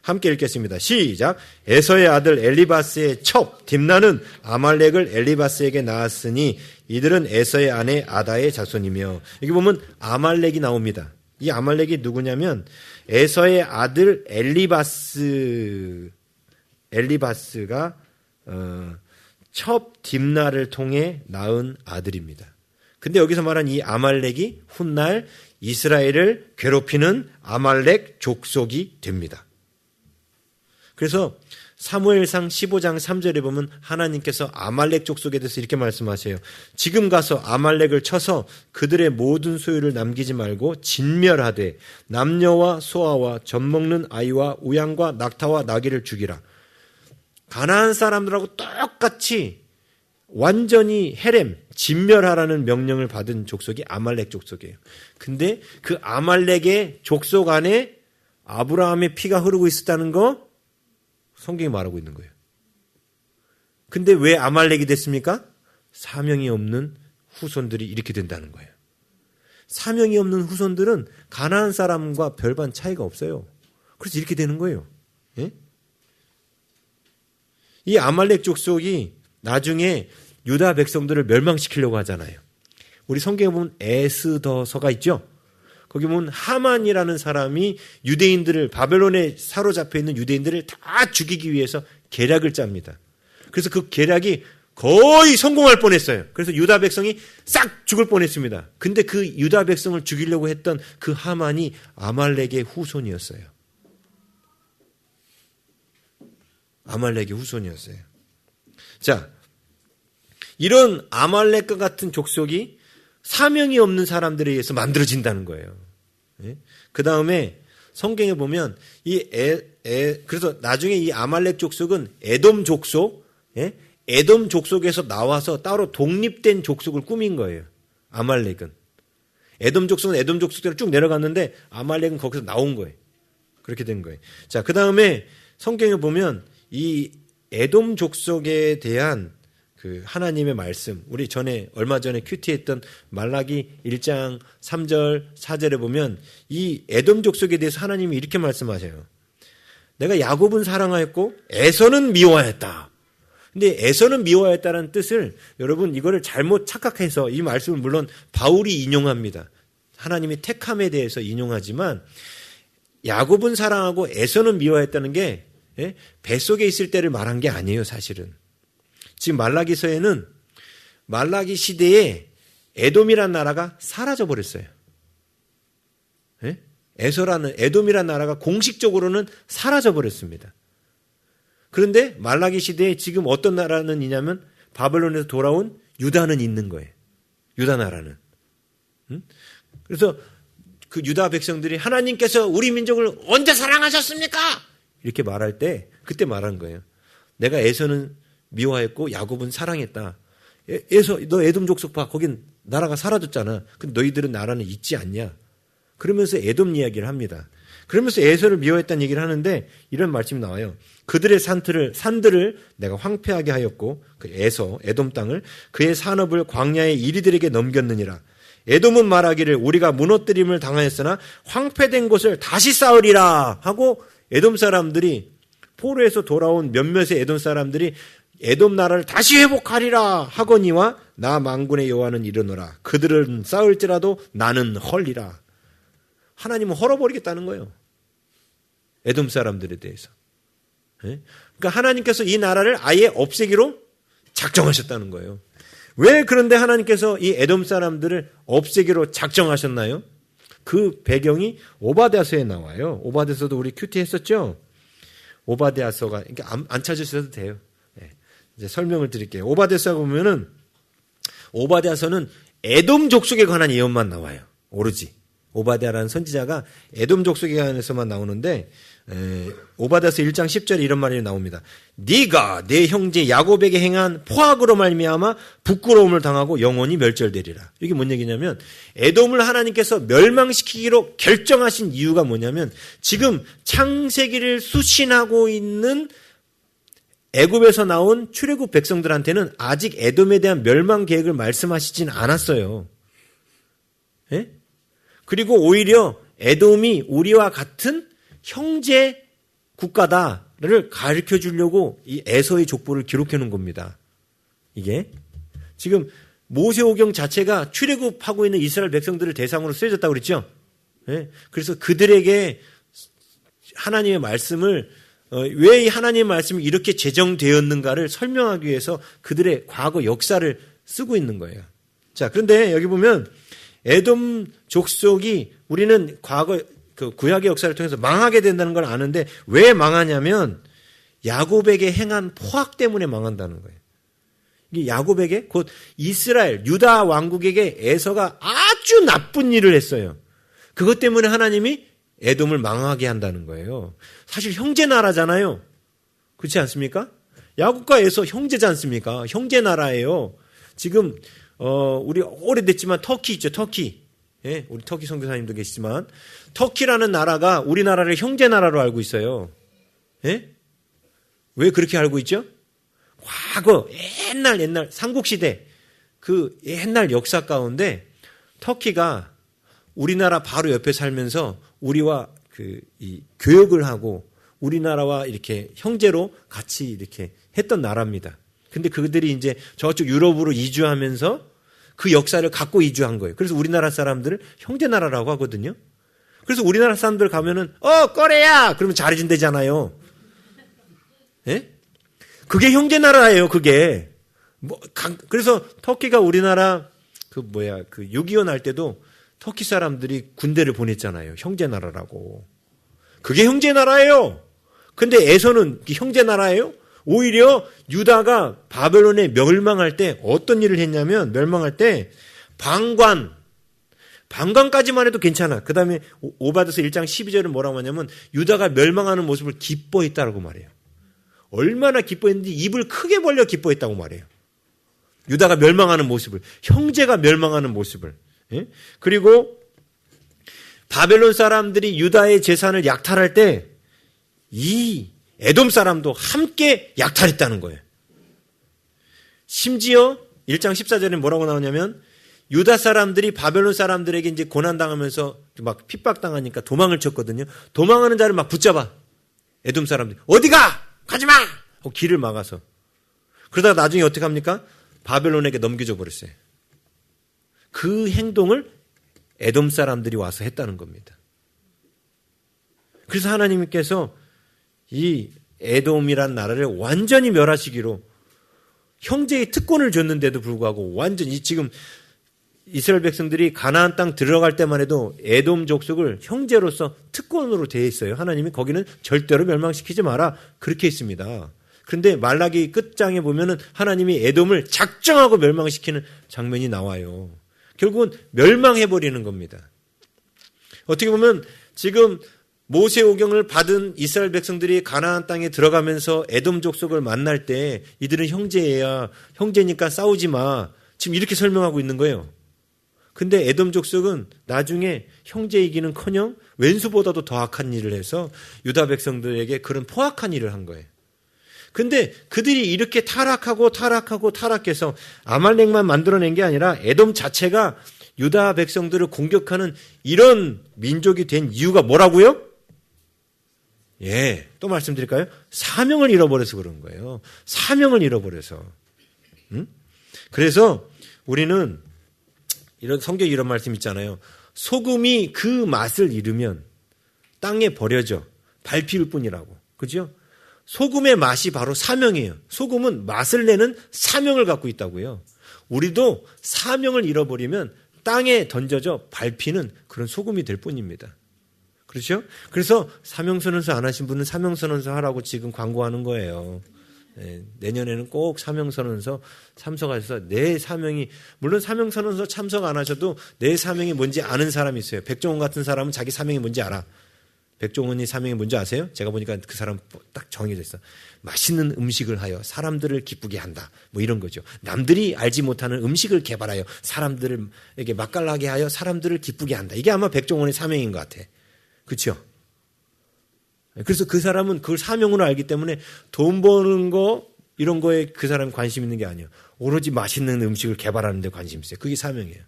함께 읽겠습니다. 시작. 에서의 아들 엘리바스의 첩 딥나는 아말렉을 엘리바스에게 낳았으니 이들은 에서의 아내 아다의 자손이며. 여기 보면 아말렉이 나옵니다. 이 아말렉이 누구냐면 에서의 아들 엘리바스가 첩 딥나를 통해 낳은 아들입니다. 근데 여기서 말한 이 아말렉이 훗날 이스라엘을 괴롭히는 아말렉 족속이 됩니다. 그래서 사무엘상 15장 3절에 보면 하나님께서 아말렉 족속에 대해서 이렇게 말씀하세요. 지금 가서 아말렉을 쳐서 그들의 모든 소유를 남기지 말고 진멸하되 남녀와 소아와 젖먹는 아이와 우양과 낙타와 나귀를 죽이라. 가나안 사람들하고 똑같이 완전히 헤렘, 진멸하라는 명령을 받은 족속이 아말렉 족속이에요. 근데 그 아말렉의 족속 안에 아브라함의 피가 흐르고 있었다는 거 성경이 말하고 있는 거예요. 근데 왜 아말렉이 됐습니까? 사명이 없는 후손들이 이렇게 된다는 거예요. 사명이 없는 후손들은 가나안 사람과 별반 차이가 없어요. 그래서 이렇게 되는 거예요. 예? 이 아말렉 족속이 나중에 유다 백성들을 멸망시키려고 하잖아요. 우리 성경에 보면 에스더서가 있죠. 거기 보면 하만이라는 사람이 유대인들을 바벨론에 사로잡혀 있는 유대인들을 다 죽이기 위해서 계략을 짭니다. 그래서 그 계략이 거의 성공할 뻔했어요. 그래서 유다 백성이 싹 죽을 뻔했습니다. 근데 그 유다 백성을 죽이려고 했던 그 하만이 아말렉의 후손이었어요. 아말렉의 후손이었어요. 자, 이런 아말렉과 같은 족속이 사명이 없는 사람들에 의해서 만들어진다는 거예요. 예? 그 다음에 성경에 보면 그래서 나중에 이 아말렉 족속은 에돔 족속, 예? 에돔 족속에서 나와서 따로 독립된 족속을 꾸민 거예요. 아말렉은. 에돔 족속은 에돔 족속대로 쭉 내려갔는데 아말렉은 거기서 나온 거예요. 그렇게 된 거예요. 자, 그 다음에 성경에 보면 이 에돔 족속에 대한 그 하나님의 말씀, 우리 얼마 전에 큐티했던 말라기 1장 3절 4절에 보면 이 에돔 족속에 대해서 하나님이 이렇게 말씀하셔요. 내가 야곱은 사랑하였고 에서는 미워하였다. 근데 에서는 미워하였다는 뜻을 여러분 이거를 잘못 착각해서 이 말씀을 물론 바울이 인용합니다. 하나님의 택함에 대해서 인용하지만 야곱은 사랑하고 에서는 미워하였다는 게 뱃속에 있을 때를 말한 게 아니에요, 사실은. 지금 말라기서에는 말라기 시대에 에돔이란 나라가 사라져 버렸어요. 에돔이란 나라가 공식적으로는 사라져 버렸습니다. 그런데 말라기 시대에 지금 어떤 나라는 있냐면 바벨론에서 돌아온 유다는 있는 거예요. 유다 나라는. 그래서 그 유다 백성들이 하나님께서 우리 민족을 언제 사랑하셨습니까? 이렇게 말할 때 그때 말한 거예요. 내가 에서는 미워했고 야곱은 사랑했다. 에서 너 에돔 족속 봐. 거긴 나라가 사라졌잖아. 근데 너희들은 나라는 있지 않냐. 그러면서 에돔 이야기를 합니다. 그러면서 에서를 미워했다는 얘기를 하는데 이런 말씀이 나와요. 그들의 산들을 내가 황폐하게 하였고 그 에돔 땅을 그의 산업을 광야의 이리들에게 넘겼느니라. 에돔은 말하기를 우리가 무너뜨림을 당하였으나 황폐된 곳을 다시 쌓으리라 하고 에돔 사람들이 포로에서 돌아온 몇몇의 에돔 사람들이 에돔 나라를 다시 회복하리라 하거니와 나 만군의 여호와는 이르노라. 그들은 싸울지라도 나는 헐리라. 하나님은 헐어버리겠다는 거예요. 에돔 사람들에 대해서. 그러니까 하나님께서 이 나라를 아예 없애기로 작정하셨다는 거예요. 왜 그런데 하나님께서 이 에돔 사람들을 없애기로 작정하셨나요? 그 배경이 오바댜서에 나와요. 오바댜서도 우리 큐티 했었죠? 오바댜서가, 그러니까 안 찾으셔도 돼요. 이제 설명을 드릴게요. 오바댜서 보면은, 오바댜서는 에돔 족속에 관한 예언만 나와요. 오로지. 오바댜라는 선지자가 에돔 족속에 관해서만 나오는데, 오바댜서 1장 10절에 이런 말이 나옵니다. 네가 내 형제 야곱에게 행한 포악으로 말미암아 부끄러움을 당하고 영원히 멸절되리라. 이게 뭔 얘기냐면 에돔을 하나님께서 멸망시키기로 결정하신 이유가 뭐냐면 지금 창세기를 수신하고 있는 애굽에서 나온 출애굽 백성들한테는 아직 에돔에 대한 멸망 계획을 말씀하시진 않았어요. 예? 그리고 오히려 에돔이 우리와 같은 형제 국가다를 가르쳐 주려고 이 에서의 족보를 기록해 놓은 겁니다. 이게 지금 모세오경 자체가 출애굽하고 있는 이스라엘 백성들을 대상으로 쓰여졌다고 그랬죠. 네? 그래서 그들에게 하나님의 말씀을 왜 하나님의 말씀이 이렇게 제정되었는가를 설명하기 위해서 그들의 과거 역사를 쓰고 있는 거예요. 자, 그런데 여기 보면 에돔 족속이 우리는 과거 그 구약의 역사를 통해서 망하게 된다는 걸 아는데 왜 망하냐면 야곱에게 행한 포악 때문에 망한다는 거예요. 이 야곱에게 곧 이스라엘 유다 왕국에게 에서가 아주 나쁜 일을 했어요. 그것 때문에 하나님이 에돔을 망하게 한다는 거예요. 사실 형제 나라잖아요. 그렇지 않습니까? 야곱과 에서 형제지 않습니까? 형제 나라예요. 지금 우리 오래됐지만 터키 있죠. 터키. 예, 우리 터키 선교사님도 계시지만 터키라는 나라가 우리나라를 형제 나라로 알고 있어요. 예? 왜 그렇게 알고 있죠? 과거 옛날 삼국시대 그 옛날 역사 가운데 터키가 우리나라 바로 옆에 살면서 우리와 이 교역을 하고 우리나라와 이렇게 형제로 같이 이렇게 했던 나라입니다. 근데 그들이 이제 저쪽 유럽으로 이주하면서 그 역사를 갖고 이주한 거예요. 그래서 우리나라 사람들을 형제 나라라고 하거든요. 그래서 우리나라 사람들 가면은 꺼래야 그러면 잘해준대잖아요. 예? 그게 형제 나라예요. 그게 그래서 터키가 우리나라 그 6.25 날 때도 터키 사람들이 군대를 보냈잖아요. 형제 나라라고. 그게 형제 나라예요. 근데 에서는 형제 나라예요? 오히려 유다가 바벨론에 멸망할 때 어떤 일을 했냐면 멸망할 때 방관까지만 해도 괜찮아. 그 다음에 오바댜서 1장 12절은 뭐라고 하냐면 유다가 멸망하는 모습을 기뻐했다라고 말해요. 얼마나 기뻐했는지 입을 크게 벌려 기뻐했다고 말해요. 유다가 멸망하는 모습을, 형제가 멸망하는 모습을. 예? 그리고 바벨론 사람들이 유다의 재산을 약탈할 때 이 에돔 사람도 함께 약탈했다는 거예요. 심지어 1장 14절에 뭐라고 나오냐면 유다 사람들이 바벨론 사람들에게 이제 고난당하면서 막 핍박당하니까 도망을 쳤거든요. 도망하는 자를 막 붙잡아. 에돔 사람들이 어디가? 가지마! 하고 길을 막아서. 그러다가 나중에 어떻게 합니까? 바벨론에게 넘겨줘 버렸어요. 그 행동을 에돔 사람들이 와서 했다는 겁니다. 그래서 하나님께서 이 에돔이란 나라를 완전히 멸하시기로 형제의 특권을 줬는데도 불구하고 완전히 지금 이스라엘 백성들이 가나안 땅 들어갈 때만 해도 에돔 족속을 형제로서 특권으로 되어 있어요. 하나님이 거기는 절대로 멸망시키지 마라 그렇게 했습니다. 그런데 말라기 끝장에 보면은 하나님이 에돔을 작정하고 멸망시키는 장면이 나와요. 결국은 멸망해버리는 겁니다. 어떻게 보면 지금 모세오경을 받은 이스라엘 백성들이 가나안 땅에 들어가면서 에돔 족속을 만날 때 이들은 형제야, 형제니까 싸우지 마. 지금 이렇게 설명하고 있는 거예요. 근데 에돔 족속은 나중에 형제이기는커녕 왼수보다도 더 악한 일을 해서 유다 백성들에게 그런 포악한 일을 한 거예요. 근데 그들이 이렇게 타락해서 아말렉만 만들어낸 게 아니라 에돔 자체가 유다 백성들을 공격하는 이런 민족이 된 이유가 뭐라고요? 또 말씀드릴까요? 사명을 잃어버려서 그런 거예요. 사명을 잃어버려서. 그래서 우리는 이런 성경에 이런 말씀 있잖아요. 소금이 그 맛을 잃으면 땅에 버려져 밟힐 뿐이라고. 그죠? 소금의 맛이 바로 사명이에요. 소금은 맛을 내는 사명을 갖고 있다고요. 우리도 사명을 잃어버리면 땅에 던져져 밟히는 그런 소금이 될 뿐입니다. 그렇죠? 그래서 사명선언서 안 하신 분은 사명선언서 하라고 지금 광고하는 거예요. 내년에는 꼭 사명선언서 참석하셔서 내 사명이, 물론 사명선언서 참석 안 하셔도 내 사명이 뭔지 아는 사람이 있어요. 백종원 같은 사람은 자기 사명이 뭔지 알아. 백종원이 사명이 뭔지 아세요? 제가 보니까 그 사람 딱 정해져 있어. 맛있는 음식을 하여 사람들을 기쁘게 한다. 뭐 이런 거죠. 남들이 알지 못하는 음식을 개발하여 사람들에게 맛깔나게 하여 사람들을 기쁘게 한다. 이게 아마 백종원의 사명인 것 같아. 그렇죠? 그래서 그 사람은 그걸 사명으로 알기 때문에 돈 버는 거 이런 거에 그 사람이 관심 있는 게 아니에요. 오로지 맛있는 음식을 개발하는 데 관심 있어요. 그게 사명이에요.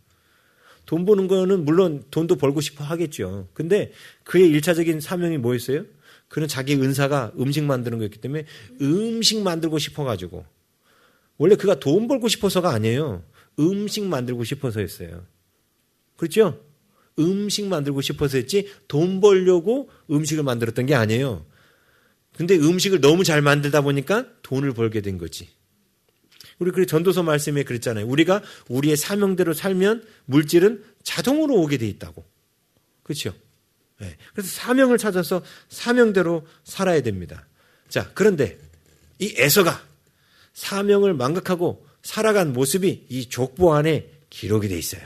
돈 버는 거는 물론 돈도 벌고 싶어 하겠죠. 근데 그의 일차적인 사명이 뭐였어요? 그는 자기 은사가 음식 만드는 거였기 때문에 음식 만들고 싶어가지고, 원래 그가 돈 벌고 싶어서가 아니에요. 음식 만들고 싶어서였어요. 그렇죠? 음식 만들고 싶어서 했지 돈 벌려고 음식을 만들었던 게 아니에요. 근데 음식을 너무 잘 만들다 보니까 돈을 벌게 된 거지. 우리 그 전도서 말씀에 그랬잖아요. 우리가 우리의 사명대로 살면 물질은 자동으로 오게 돼 있다고. 그렇죠? 네. 그래서 사명을 찾아서 사명대로 살아야 됩니다. 자, 그런데 이 에서가 사명을 망각하고 살아간 모습이 이 족보 안에 기록이 돼 있어요.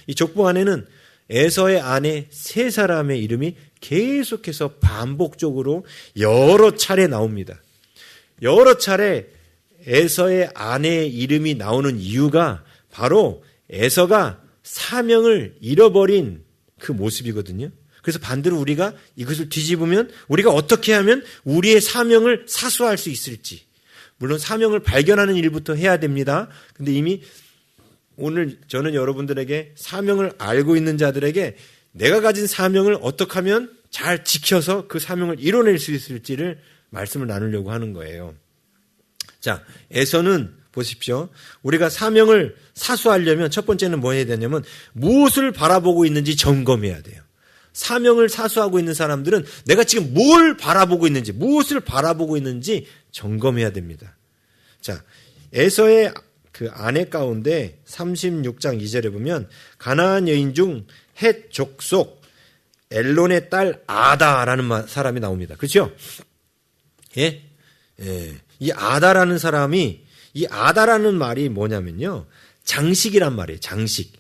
이 족보 안에는 에서의 아내 세 사람의 이름이 계속해서 반복적으로 여러 차례 나옵니다. 여러 차례 에서의 아내의 이름이 나오는 이유가 바로 에서가 사명을 잃어버린 그 모습이거든요. 그래서 반대로 우리가 이것을 뒤집으면 우리가 어떻게 하면 우리의 사명을 사수할 수 있을지, 물론 사명을 발견하는 일부터 해야 됩니다. 근데 이미 오늘 저는 여러분들에게 사명을 알고 있는 자들에게 내가 가진 사명을 어떻게 하면 잘 지켜서 그 사명을 이뤄낼 수 있을지를 말씀을 나누려고 하는 거예요. 자, 에서는 보십시오. 우리가 사명을 사수하려면 첫 번째는 뭐 해야 되냐면 무엇을 바라보고 있는지 점검해야 돼요. 사명을 사수하고 있는 사람들은 내가 지금 뭘 바라보고 있는지, 무엇을 바라보고 있는지 점검해야 됩니다. 자, 에서의 그 아내 가운데 36장 2절에 보면 가나안 여인 중 헷 족속 엘론의 딸 아다라는 사람이 나옵니다. 그렇죠? 예? 예. 이 아다라는 사람이, 이 아다라는 말이 뭐냐면요, 장식이란 말이에요. 장식.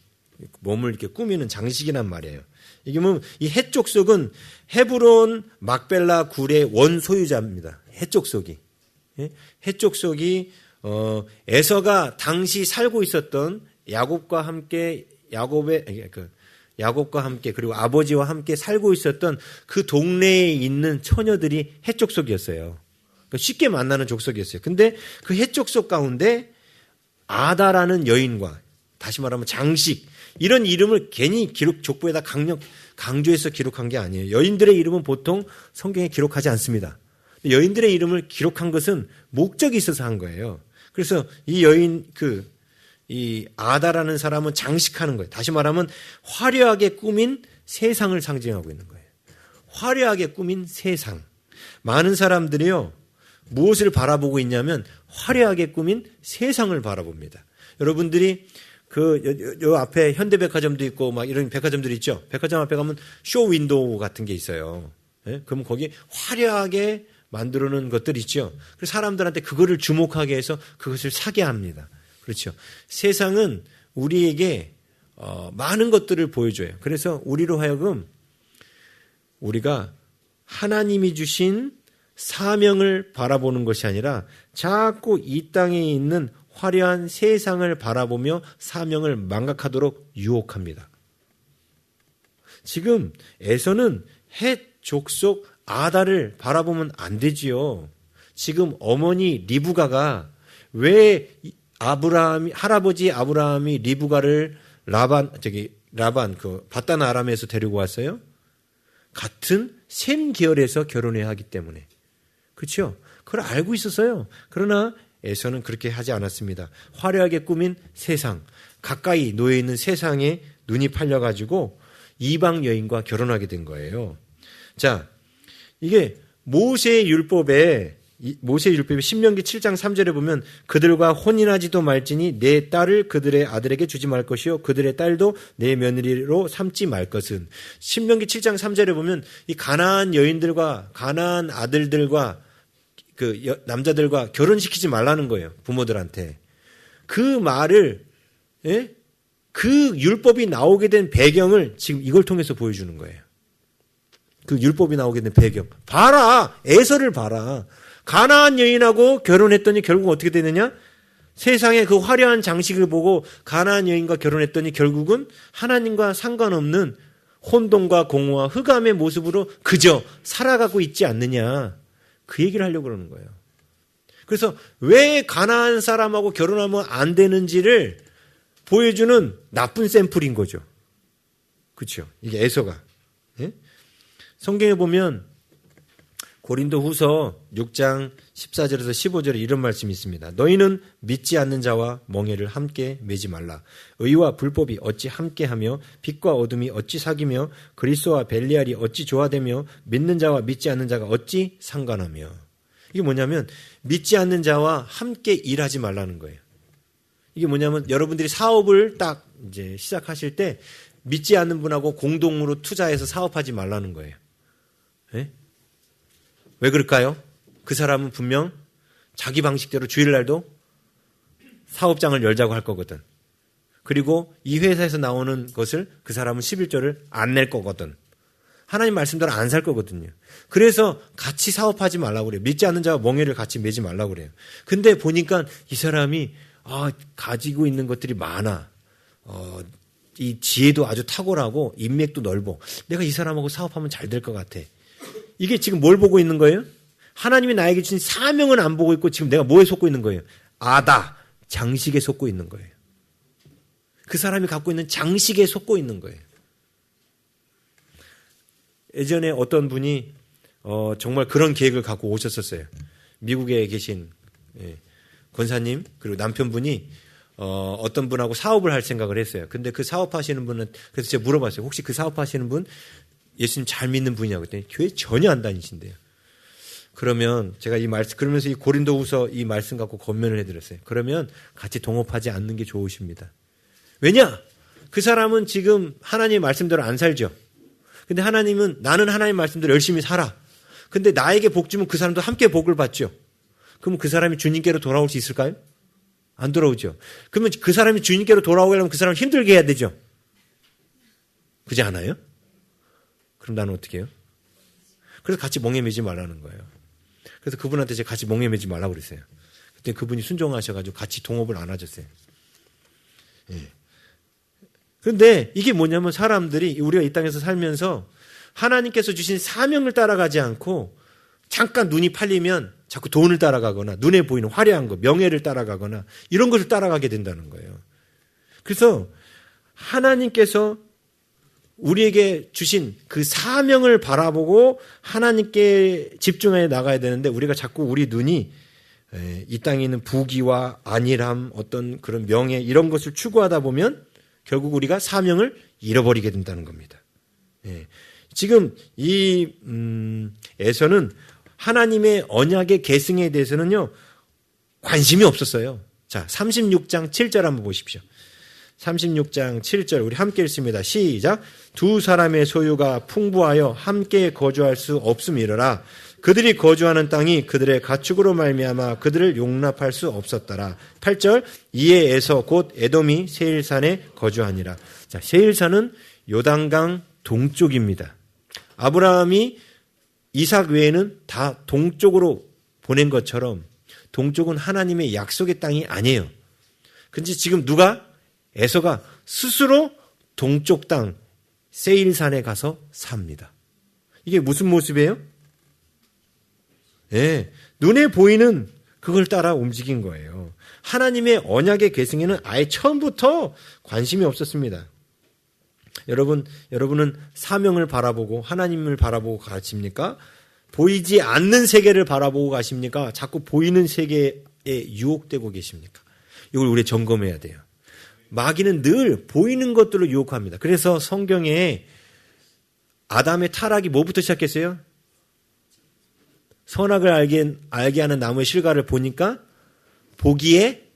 몸을 이렇게 꾸미는 장식이란 말이에요. 이게 뭐, 이 헷 족속은 헤브론 막벨라 굴의 원소유자입니다. 헷 족속이. 예? 헷 족속이 에서가 당시 살고 있었던 야곱과 함께 야곱과 함께 그리고 아버지와 함께 살고 있었던 그 동네에 있는 처녀들이 헷 족속이었어요. 그러니까 쉽게 만나는 족속이었어요. 근데 그 헷 족속 가운데 아다라는 여인과, 다시 말하면 장식, 이런 이름을 괜히 족보에다 강조해서 기록한 게 아니에요. 여인들의 이름은 보통 성경에 기록하지 않습니다. 여인들의 이름을 기록한 것은 목적이 있어서 한 거예요. 그래서 이 여인, 이 아다라는 사람은 장식하는 거예요. 다시 말하면 화려하게 꾸민 세상을 상징하고 있는 거예요. 화려하게 꾸민 세상. 많은 사람들이요, 무엇을 바라보고 있냐면 화려하게 꾸민 세상을 바라봅니다. 여러분들이 요 앞에 현대백화점도 있고 막 이런 백화점들이 있죠. 백화점 앞에 가면 쇼 윈도우 같은 게 있어요. 예? 그러면 거기 화려하게 만들어 놓은 것들이 있죠. 그래서 사람들한테 그거를 주목하게 해서 그것을 사게 합니다. 그렇죠. 세상은 우리에게 많은 것들을 보여줘요. 그래서 우리로 하여금 우리가 하나님이 주신 사명을 바라보는 것이 아니라 자꾸 이 땅에 있는 화려한 세상을 바라보며 사명을 망각하도록 유혹합니다. 지금 에서는 헷 족속 아다를 바라보면 안 되지요. 지금 어머니 리브가가 왜 할아버지 아브라함이 리브가를 라반 그 바단 아람에서 데리고 왔어요? 같은 셈 계열에서 결혼해야 하기 때문에. 그렇죠? 그걸 알고 있었어요. 그러나 에서는 그렇게 하지 않았습니다. 화려하게 꾸민 세상, 가까이 놓여 있는 세상에 눈이 팔려가지고 이방 여인과 결혼하게 된 거예요. 자, 이게 모세의 율법에 신명기 7장 3절에 보면 그들과 혼인하지도 말지니 내 딸을 그들의 아들에게 주지 말 것이요 그들의 딸도 내 며느리로 삼지 말 것은. 신명기 7장 3절에 보면 이 가나안 여인들과 가나안 아들들과 그 남자들과 결혼시키지 말라는 거예요. 부모들한테. 그 말을, 예? 그 율법이 나오게 된 배경을 지금 이걸 통해서 보여주는 거예요. 그 율법이 나오게 된 배경. 봐라! 에서를 봐라. 가나안 여인하고 결혼했더니 결국 어떻게 되느냐? 세상의 그 화려한 장식을 보고 가나안 여인과 결혼했더니 결국은 하나님과 상관없는 혼돈과 공허와 흑암의 모습으로 그저 살아가고 있지 않느냐. 그 얘기를 하려고 그러는 거예요. 그래서 왜 가나안 사람하고 결혼하면 안 되는지를 보여주는 나쁜 샘플인 거죠. 그렇죠? 이게 에서가. 예? 성경에 보면 고린도후서 6장 14절에서 15절에 이런 말씀이 있습니다. 너희는 믿지 않는 자와 멍에를 함께 매지 말라. 의와 불법이 어찌 함께하며 빛과 어둠이 어찌 사귀며 그리스도와 벨리알이 어찌 조화되며 믿는 자와 믿지 않는 자가 어찌 상관하며. 이게 뭐냐면 믿지 않는 자와 함께 일하지 말라는 거예요. 이게 뭐냐면 여러분들이 사업을 딱 이제 시작하실 때 믿지 않는 분하고 공동으로 투자해서 사업하지 말라는 거예요. 네? 왜 그럴까요? 그 사람은 분명 자기 방식대로 주일날도 사업장을 열자고 할 거거든. 그리고 이 회사에서 나오는 것을 그 사람은 11조를 안 낼 거거든. 하나님 말씀대로 안 살 거거든요. 그래서 같이 사업하지 말라고 그래요. 믿지 않는 자와 멍에를 같이 매지 말라고 그래요. 근데 보니까 이 사람이 가지고 있는 것들이 많아. 이 지혜도 아주 탁월하고 인맥도 넓어. 내가 이 사람하고 사업하면 잘 될 것 같아. 이게 지금 뭘 보고 있는 거예요? 하나님이 나에게 주신 사명은 안 보고 있고 지금 내가 뭐에 속고 있는 거예요? 장식에 속고 있는 거예요. 그 사람이 갖고 있는 장식에 속고 있는 거예요. 예전에 어떤 분이 정말 그런 계획을 갖고 오셨었어요. 미국에 계신 권사님 그리고 남편분이 어떤 분하고 사업을 할 생각을 했어요. 근데 그 사업하시는 분은 그래서 제가 물어봤어요. 혹시 그 사업하시는 분 예수님 잘 믿는 분이냐고 그랬더니 교회 전혀 안 다니신대요. 그러면 제가 그러면서 이 고린도후서 이 말씀 갖고 권면을 해드렸어요. 그러면 같이 동업하지 않는 게 좋으십니다. 왜냐? 그 사람은 지금 하나님의 말씀대로 안 살죠. 근데 하나님은 나는 하나님의 말씀대로 열심히 살아. 근데 나에게 복 주면 그 사람도 함께 복을 받죠. 그럼 그 사람이 주님께로 돌아올 수 있을까요? 안 돌아오죠. 그러면 그 사람이 주님께로 돌아오려면 그 사람을 힘들게 해야 되죠. 그렇지 않아요? 그럼 나는 어떻게 해요? 그래서 같이 멍에 매지 말라는 거예요. 그래서 그분한테 제가 같이 멍에 매지 말라고 그랬어요. 그때 그분이 순종하셔가지고 같이 동업을 안 하셨어요. 예. 그런데 이게 뭐냐면 사람들이 우리가 이 땅에서 살면서 하나님께서 주신 사명을 따라가지 않고 잠깐 눈이 팔리면 자꾸 돈을 따라가거나 눈에 보이는 화려한 거, 명예를 따라가거나 이런 것을 따라가게 된다는 거예요. 그래서 하나님께서 우리에게 주신 그 사명을 바라보고 하나님께 집중해 나가야 되는데 우리가 자꾸 우리 눈이 이 땅에 있는 부귀와 안일함, 어떤 그런 명예 이런 것을 추구하다 보면 결국 우리가 사명을 잃어버리게 된다는 겁니다. 지금 이 에서는 하나님의 언약의 계승에 대해서는요 관심이 없었어요. 자, 36장 7절 한번 보십시오. 36장 7절 우리 함께 읽습니다. 시작. 두 사람의 소유가 풍부하여 함께 거주할 수 없음이러라. 그들이 거주하는 땅이 그들의 가축으로 말미암아 그들을 용납할 수 없었더라. 8절 이에 에서 곧 에돔이 세일산에 거주하니라. 자, 세일산은 요단강 동쪽입니다. 아브라함이 이삭 외에는 다 동쪽으로 보낸 것처럼 동쪽은 하나님의 약속의 땅이 아니에요. 근데 지금 누가? 에서가 스스로 동쪽 땅 세일산에 가서 삽니다. 이게 무슨 모습이에요? 눈에 보이는 그걸 따라 움직인 거예요. 하나님의 언약의 계승에는 아예 처음부터 관심이 없었습니다. 여러분은 사명을 바라보고 하나님을 바라보고 가십니까? 보이지 않는 세계를 바라보고 가십니까? 자꾸 보이는 세계에 유혹되고 계십니까? 이걸 우리 점검해야 돼요. 마귀는 늘 보이는 것들로 유혹합니다. 그래서 성경에 아담의 타락이 뭐부터 시작했어요? 선악을 알게 하는 나무의 실과를 보니까 보기에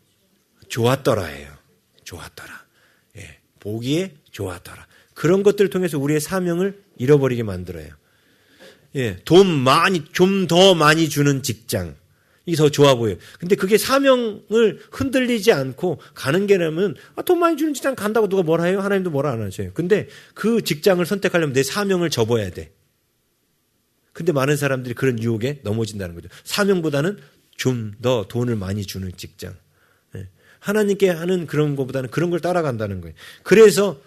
좋았더라예요. 좋았더라. 예, 보기에 좋았더라. 그런 것들을 통해서 우리의 사명을 잃어버리게 만들어요. 예, 좀 더 많이 주는 직장. 이게 더 좋아 보여요. 근데 그게 사명을 흔들리지 않고 가는 게라면 돈 많이 주는 직장 간다고 누가 뭐라 해요? 하나님도 뭐라 안 하셔요. 근데 그 직장을 선택하려면 내 사명을 접어야 돼. 근데 많은 사람들이 그런 유혹에 넘어진다는 거죠. 사명보다는 좀 더 돈을 많이 주는 직장. 예. 하나님께 하는 그런 것보다는 그런 걸 따라간다는 거예요. 그래서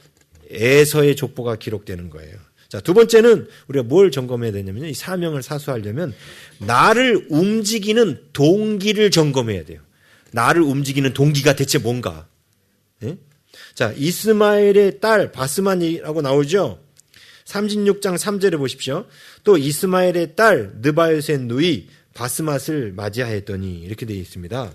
에서의 족보가 기록되는 거예요. 자, 두 번째는 우리가 뭘 점검해야 되냐면요. 이 사명을 사수하려면 나를 움직이는 동기를 점검해야 돼요. 나를 움직이는 동기가 대체 뭔가. 예? 자, 이스마엘의 딸 바스만이라고 나오죠. 36장 3절에 보십시오. 또 이스마엘의 딸 느바요셋 누이 바스맛을 맞이하였더니 이렇게 되어 있습니다.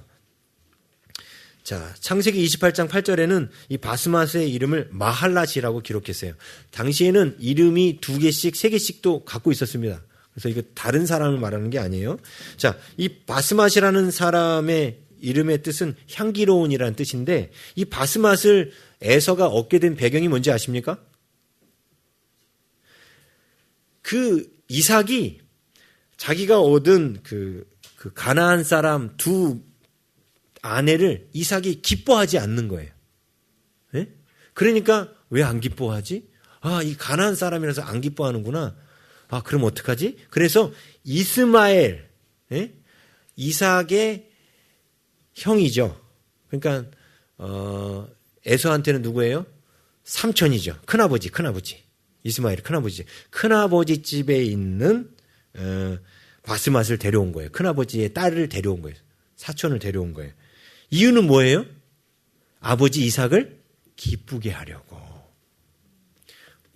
자, 창세기 28장 8절에는 이 바스맛의 이름을 마할랏이라고 기록했어요. 당시에는 이름이 2개씩, 3개씩도 갖고 있었습니다. 그래서 이거 다른 사람을 말하는 게 아니에요. 자, 이 바스맛이라는 사람의 이름의 뜻은 향기로운이라는 뜻인데 이 바스맛을 에서가 얻게 된 배경이 뭔지 아십니까? 그 이삭이 자기가 얻은 그 가나안 사람 두 아내를 이삭이 기뻐하지 않는 거예요. 네? 그러니까 왜 안 기뻐하지? 이 가나안 사람이라서 안 기뻐하는구나. 그럼 어떡하지? 그래서 이스마엘, 네? 이삭의 형이죠. 그러니까 에서한테는 누구예요? 삼촌이죠. 큰아버지. 이스마엘이 큰아버지. 큰아버지 집에 있는 바스맛을 데려온 거예요. 큰아버지의 딸을 데려온 거예요. 사촌을 데려온 거예요. 이유는 뭐예요? 아버지 이삭을 기쁘게 하려고.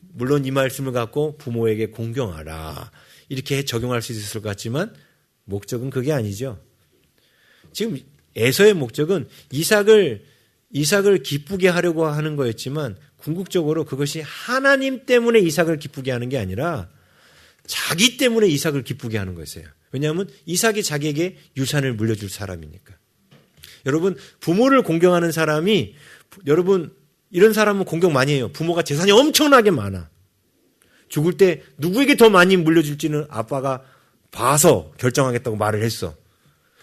물론 이 말씀을 갖고 부모에게 공경하라. 이렇게 적용할 수 있을 것 같지만 목적은 그게 아니죠. 지금 에서의 목적은 이삭을 기쁘게 하려고 하는 거였지만 궁극적으로 그것이 하나님 때문에 이삭을 기쁘게 하는 게 아니라 자기 때문에 이삭을 기쁘게 하는 거였어요. 왜냐하면 이삭이 자기에게 유산을 물려줄 사람이니까. 여러분, 부모를 공경하는 사람이, 여러분, 이런 사람은 공경 많이 해요. 부모가 재산이 엄청나게 많아. 죽을 때 누구에게 더 많이 물려줄지는 아빠가 봐서 결정하겠다고 말을 했어.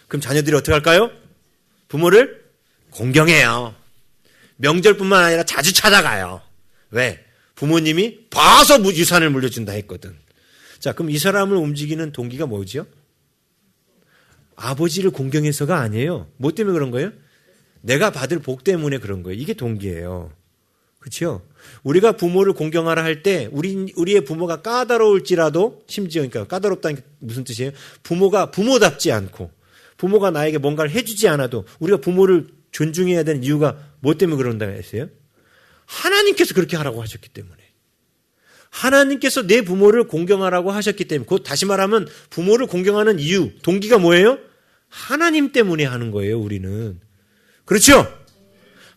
그럼 자녀들이 어떻게 할까요? 부모를 공경해요. 명절뿐만 아니라 자주 찾아가요. 왜? 부모님이 봐서 유산을 물려준다 했거든. 자, 그럼 이 사람을 움직이는 동기가 뭐죠? 아버지를 공경해서가 아니에요. 뭐 때문에 그런 거예요? 내가 받을 복 때문에 그런 거예요. 이게 동기예요. 그렇죠? 우리가 부모를 공경하라 할 때 우리의 부모가 까다로울지라도 심지어 그러니까 까다롭다는 게 무슨 뜻이에요? 부모가 부모답지 않고 부모가 나에게 뭔가를 해주지 않아도 우리가 부모를 존중해야 되는 이유가 뭐 때문에 그런다 했어요? 하나님께서 그렇게 하라고 하셨기 때문에. 하나님께서 내 부모를 공경하라고 하셨기 때문에. 곧 다시 말하면 부모를 공경하는 이유, 동기가 뭐예요? 하나님 때문에 하는 거예요, 우리는. 그렇죠?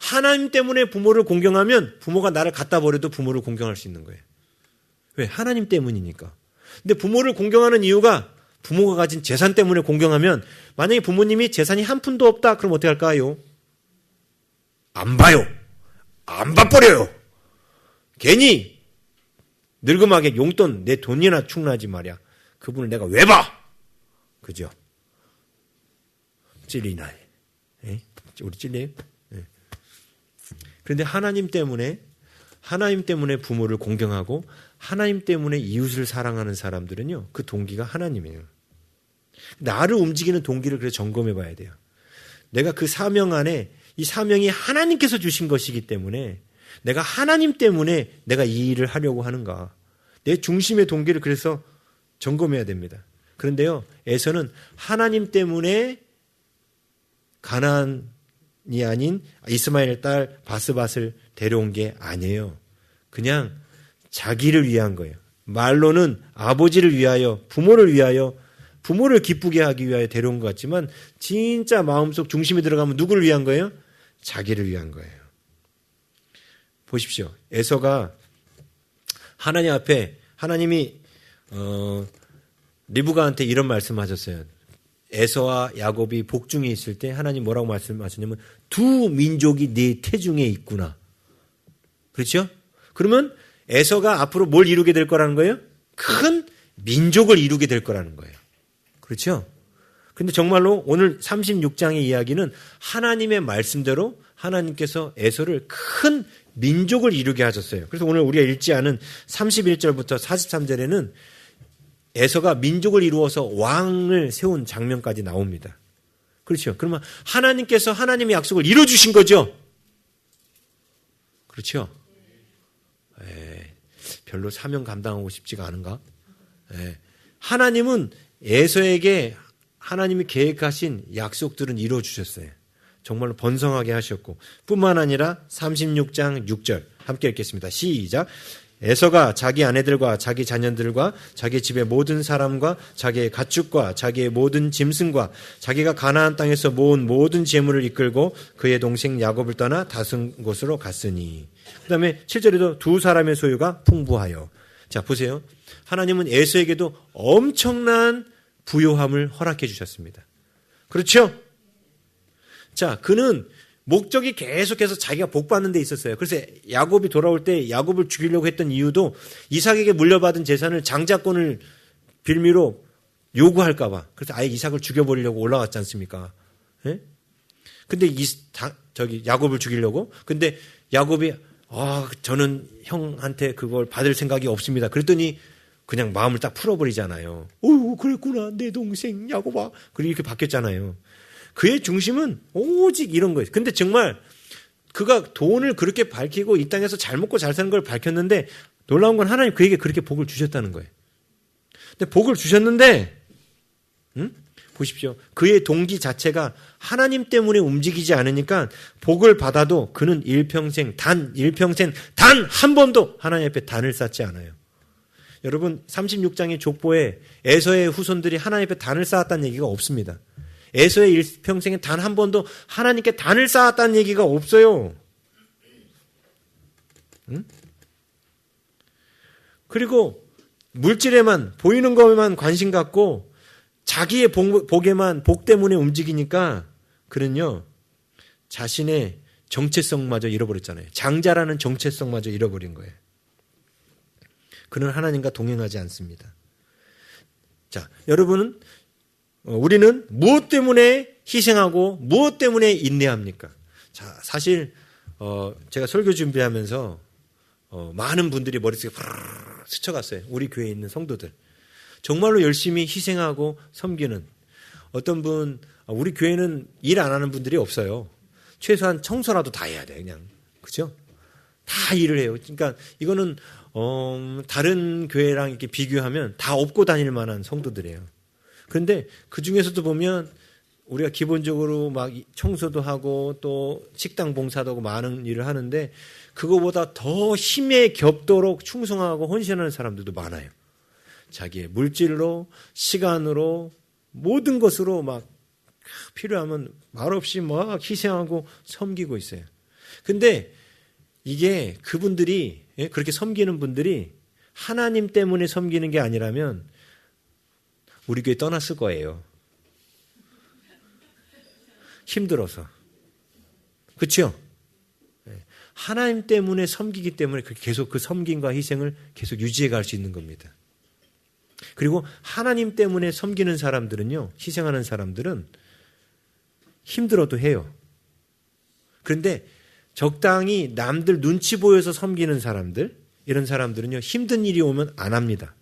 하나님 때문에 부모를 공경하면 부모가 나를 갖다 버려도 부모를 공경할 수 있는 거예요. 왜? 하나님 때문이니까. 근데 부모를 공경하는 이유가 부모가 가진 재산 때문에 공경하면 만약에 부모님이 재산이 한 푼도 없다, 그럼 어떻게 할까요? 안 봐요. 안 봐버려요. 괜히 늙음하게 용돈 내 돈이나 충나지 말이야. 그분을 내가 왜 봐? 그죠? 찔리나. 에? 우리 찔려요? 네. 그런데 하나님 때문에 부모를 공경하고 하나님 때문에 이웃을 사랑하는 사람들은요, 그 동기가 하나님이에요. 나를 움직이는 동기를 그래서 점검해 봐야 돼요. 내가 그 사명 안에 이 사명이 하나님께서 주신 것이기 때문에 내가 하나님 때문에 내가 이 일을 하려고 하는가. 내 중심의 동기를 그래서 점검해야 됩니다. 그런데요, 에서는 하나님 때문에 가나안이 아닌 이스마엘의 딸 바스밧을 데려온 게 아니에요. 그냥 자기를 위한 거예요. 말로는 아버지를 위하여, 부모를 위하여, 부모를 기쁘게 하기 위하여 데려온 것 같지만 진짜 마음속 중심에 들어가면 누구를 위한 거예요? 자기를 위한 거예요. 보십시오. 에서가 하나님 앞에 하나님이 리브가한테 이런 말씀하셨어요. 에서와 야곱이 복중에 있을 때 하나님 뭐라고 말씀하셨냐면 두 민족이 네 태중에 있구나. 그렇죠? 그러면 에서가 앞으로 뭘 이루게 될 거라는 거예요? 큰 민족을 이루게 될 거라는 거예요. 그렇죠? 근데 정말로 오늘 36장의 이야기는 하나님의 말씀대로 하나님께서 에서를 큰 민족을 이루게 하셨어요. 그래서 오늘 우리가 읽지 않은 31절부터 43절에는 에서가 민족을 이루어서 왕을 세운 장면까지 나옵니다. 그렇죠? 그러면 하나님께서 하나님의 약속을 이루어주신 거죠? 그렇죠? 별로 사명 감당하고 싶지가 않은가? 하나님은 에서에게 하나님이 계획하신 약속들은 이루어주셨어요. 정말로 번성하게 하셨고 뿐만 아니라 36장 6절 함께 읽겠습니다. 시작. 에서가 자기 아내들과 자기 자녀들과 자기 집의 모든 사람과 자기의 가축과 자기의 모든 짐승과 자기가 가나안 땅에서 모은 모든 재물을 이끌고 그의 동생 야곱을 떠나 다른 곳으로 갔으니. 그 다음에 7절에도 두 사람의 소유가 풍부하여. 자 보세요. 하나님은 에서에게도 엄청난 부요함을 허락해 주셨습니다. 그렇죠? 자, 그는 목적이 계속해서 자기가 복받는 데 있었어요. 그래서 야곱이 돌아올 때 야곱을 죽이려고 했던 이유도 이삭에게 물려받은 재산을 장자권을 빌미로 요구할까 봐. 그래서 아예 이삭을 죽여버리려고 올라갔지 않습니까? 예? 근데 야곱을 죽이려고? 근데 야곱이 저는 형한테 그걸 받을 생각이 없습니다. 그랬더니 그냥 마음을 딱 풀어버리잖아요. 그랬구나. 내 동생 야곱아. 그리고 이렇게 바뀌었잖아요. 그의 중심은 오직 이런 거예요. 근데 정말 그가 돈을 그렇게 밝히고 이 땅에서 잘 먹고 잘 사는 걸 밝혔는데 놀라운 건 하나님 그에게 그렇게 복을 주셨다는 거예요. 근데 복을 주셨는데 보십시오. 그의 동기 자체가 하나님 때문에 움직이지 않으니까 복을 받아도 그는 일평생 단 한 번도 하나님 앞에 단을 쌓지 않아요. 여러분 36장의 족보에 에서의 후손들이 하나님 앞에 단을 쌓았다는 얘기가 없습니다. 에서의 일평생에 단 한 번도 하나님께 단을 쌓았다는 얘기가 없어요. 그리고 물질에만 보이는 것에만 관심 갖고 자기의 복 때문에 움직이니까 그는요 자신의 정체성마저 잃어버렸잖아요. 장자라는 정체성마저 잃어버린 거예요. 그는 하나님과 동행하지 않습니다. 자, 여러분은 우리는 무엇 때문에 희생하고 무엇 때문에 인내합니까? 자, 사실 제가 설교 준비하면서 많은 분들이 머릿속에 스쳐갔어요. 우리 교회에 있는 성도들. 정말로 열심히 희생하고 섬기는 어떤 분, 우리 교회는 일 안 하는 분들이 없어요. 최소한 청소라도 다 해야 돼, 그냥. 그죠? 다 일을 해요. 그러니까 이거는 다른 교회랑 이렇게 비교하면 다 업고 다닐 만한 성도들이에요. 그런데 그 중에서도 보면 우리가 기본적으로 막 청소도 하고 또 식당 봉사도 하고 많은 일을 하는데 그거보다 더 힘에 겹도록 충성하고 헌신하는 사람들도 많아요. 자기의 물질로, 시간으로, 모든 것으로 막 필요하면 말없이 막 희생하고 섬기고 있어요. 근데 이게 그분들이, 그렇게 섬기는 분들이 하나님 때문에 섬기는 게 아니라면 우리 교회 떠났을 거예요. 힘들어서. 그렇죠? 하나님 때문에 섬기기 때문에 계속 그 섬김과 희생을 계속 유지해 갈 수 있는 겁니다. 그리고 하나님 때문에 섬기는 사람들은요, 희생하는 사람들은 힘들어도 해요. 그런데 적당히 남들 눈치 보여서 섬기는 사람들, 이런 사람들은요, 힘든 일이 오면 안 합니다.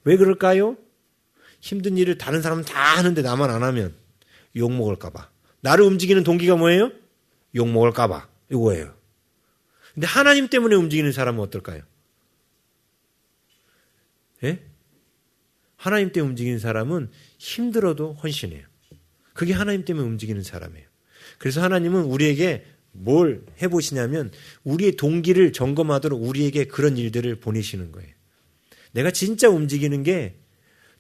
왜 그럴까요? 힘든 일을 다른 사람은 다 하는데 나만 안 하면 욕먹을까봐. 나를 움직이는 동기가 뭐예요? 욕먹을까봐. 이거예요. 근데 하나님 때문에 움직이는 사람은 어떨까요? 예? 하나님 때문에 움직이는 사람은 힘들어도 헌신해요. 그게 하나님 때문에 움직이는 사람이에요. 그래서 하나님은 우리에게 뭘 해보시냐면 우리의 동기를 점검하도록 우리에게 그런 일들을 보내시는 거예요. 내가 진짜 움직이는 게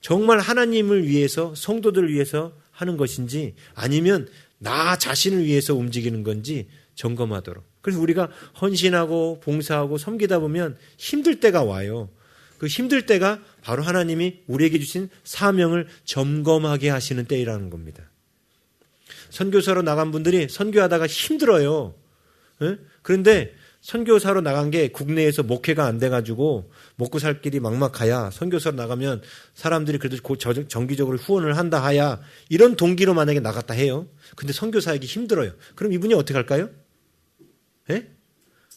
정말 하나님을 위해서 성도들을 위해서 하는 것인지 아니면 나 자신을 위해서 움직이는 건지 점검하도록. 그래서 우리가 헌신하고 봉사하고 섬기다 보면 힘들 때가 와요. 그 힘들 때가 바로 하나님이 우리에게 주신 사명을 점검하게 하시는 때이라는 겁니다. 선교사로 나간 분들이 선교하다가 힘들어요. 그런데 선교사로 나간 게 국내에서 목회가 안 돼가지고 먹고 살 길이 막막하야 선교사로 나가면 사람들이 그래도 정기적으로 후원을 한다 하야 이런 동기로 만약에 나갔다 해요. 근데 선교사에게 힘들어요. 그럼 이분이 어떻게 할까요?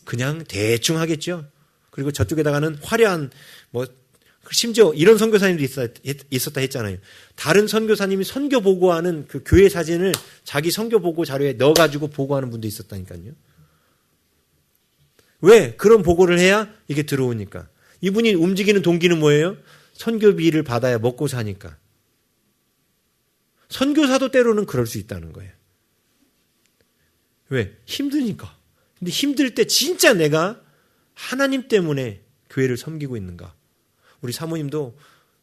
그냥 대충 하겠죠. 그리고 저쪽에다가는 화려한 심지어 이런 선교사님도 있었다 했잖아요. 다른 선교사님이 선교 보고하는 그 교회 사진을 자기 선교 보고 자료에 넣어가지고 보고하는 분도 있었다니까요. 왜? 그런 보고를 해야 이게 들어오니까. 이분이 움직이는 동기는 뭐예요? 선교비를 받아야 먹고 사니까. 선교사도 때로는 그럴 수 있다는 거예요. 왜? 힘드니까. 근데 힘들 때 진짜 내가 하나님 때문에 교회를 섬기고 있는가? 우리 사모님도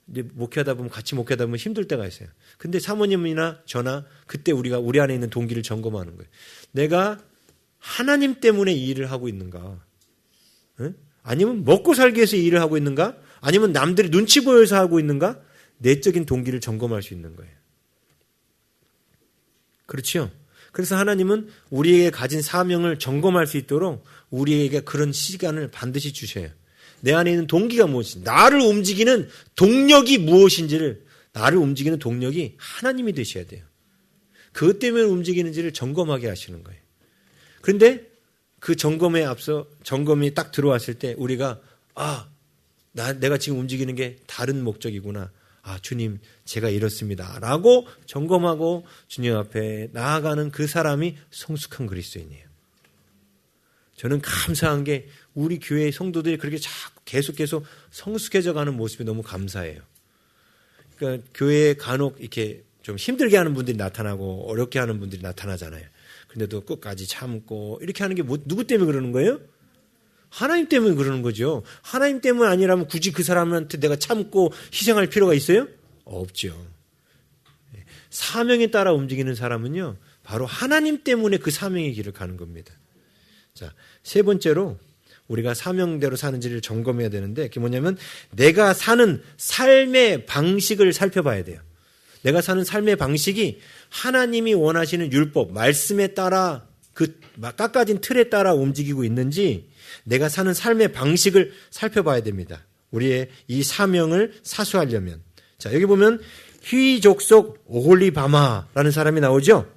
이제 목회하다 보면 같이 목회하다 보면 힘들 때가 있어요. 근데 사모님이나 저나 그때 우리가 우리 안에 있는 동기를 점검하는 거예요. 내가 하나님 때문에 이 일을 하고 있는가? 아니면 먹고 살기 위해서 이 일을 하고 있는가? 아니면 남들이 눈치 보여서 하고 있는가? 내적인 동기를 점검할 수 있는 거예요. 그렇죠? 그래서 하나님은 우리에게 가진 사명을 점검할 수 있도록 우리에게 그런 시간을 반드시 주셔요. 내 안에 있는 동기가 무엇인지, 나를 움직이는 동력이 무엇인지를, 나를 움직이는 동력이 하나님이 되셔야 돼요. 그것 때문에 움직이는지를 점검하게 하시는 거예요. 그런데 그 점검에 앞서 점검이 딱 들어왔을 때 우리가 내가 지금 움직이는 게 다른 목적이구나. 주님 제가 이렇습니다. 라고 점검하고 주님 앞에 나아가는 그 사람이 성숙한 그리스도인이에요. 저는 감사한 게 우리 교회의 성도들이 그렇게 자꾸 계속 성숙해져 가는 모습이 너무 감사해요. 그러니까 교회에 간혹 이렇게 좀 힘들게 하는 분들이 나타나고 어렵게 하는 분들이 나타나잖아요. 근데도 끝까지 참고 이렇게 하는 게 누구 때문에 그러는 거예요? 하나님 때문에 그러는 거죠. 하나님 때문 아니라면 굳이 그 사람한테 내가 참고 희생할 필요가 있어요? 없죠. 사명에 따라 움직이는 사람은요, 바로 하나님 때문에 그 사명의 길을 가는 겁니다. 자, 세 번째로 우리가 사명대로 사는지를 점검해야 되는데 그게 뭐냐면 내가 사는 삶의 방식을 살펴봐야 돼요. 내가 사는 삶의 방식이 하나님이 원하시는 율법, 말씀에 따라 그 깎아진 틀에 따라 움직이고 있는지 내가 사는 삶의 방식을 살펴봐야 됩니다. 우리의 이 사명을 사수하려면. 자, 여기 보면 히위 족속 오홀리바마라는 사람이 나오죠.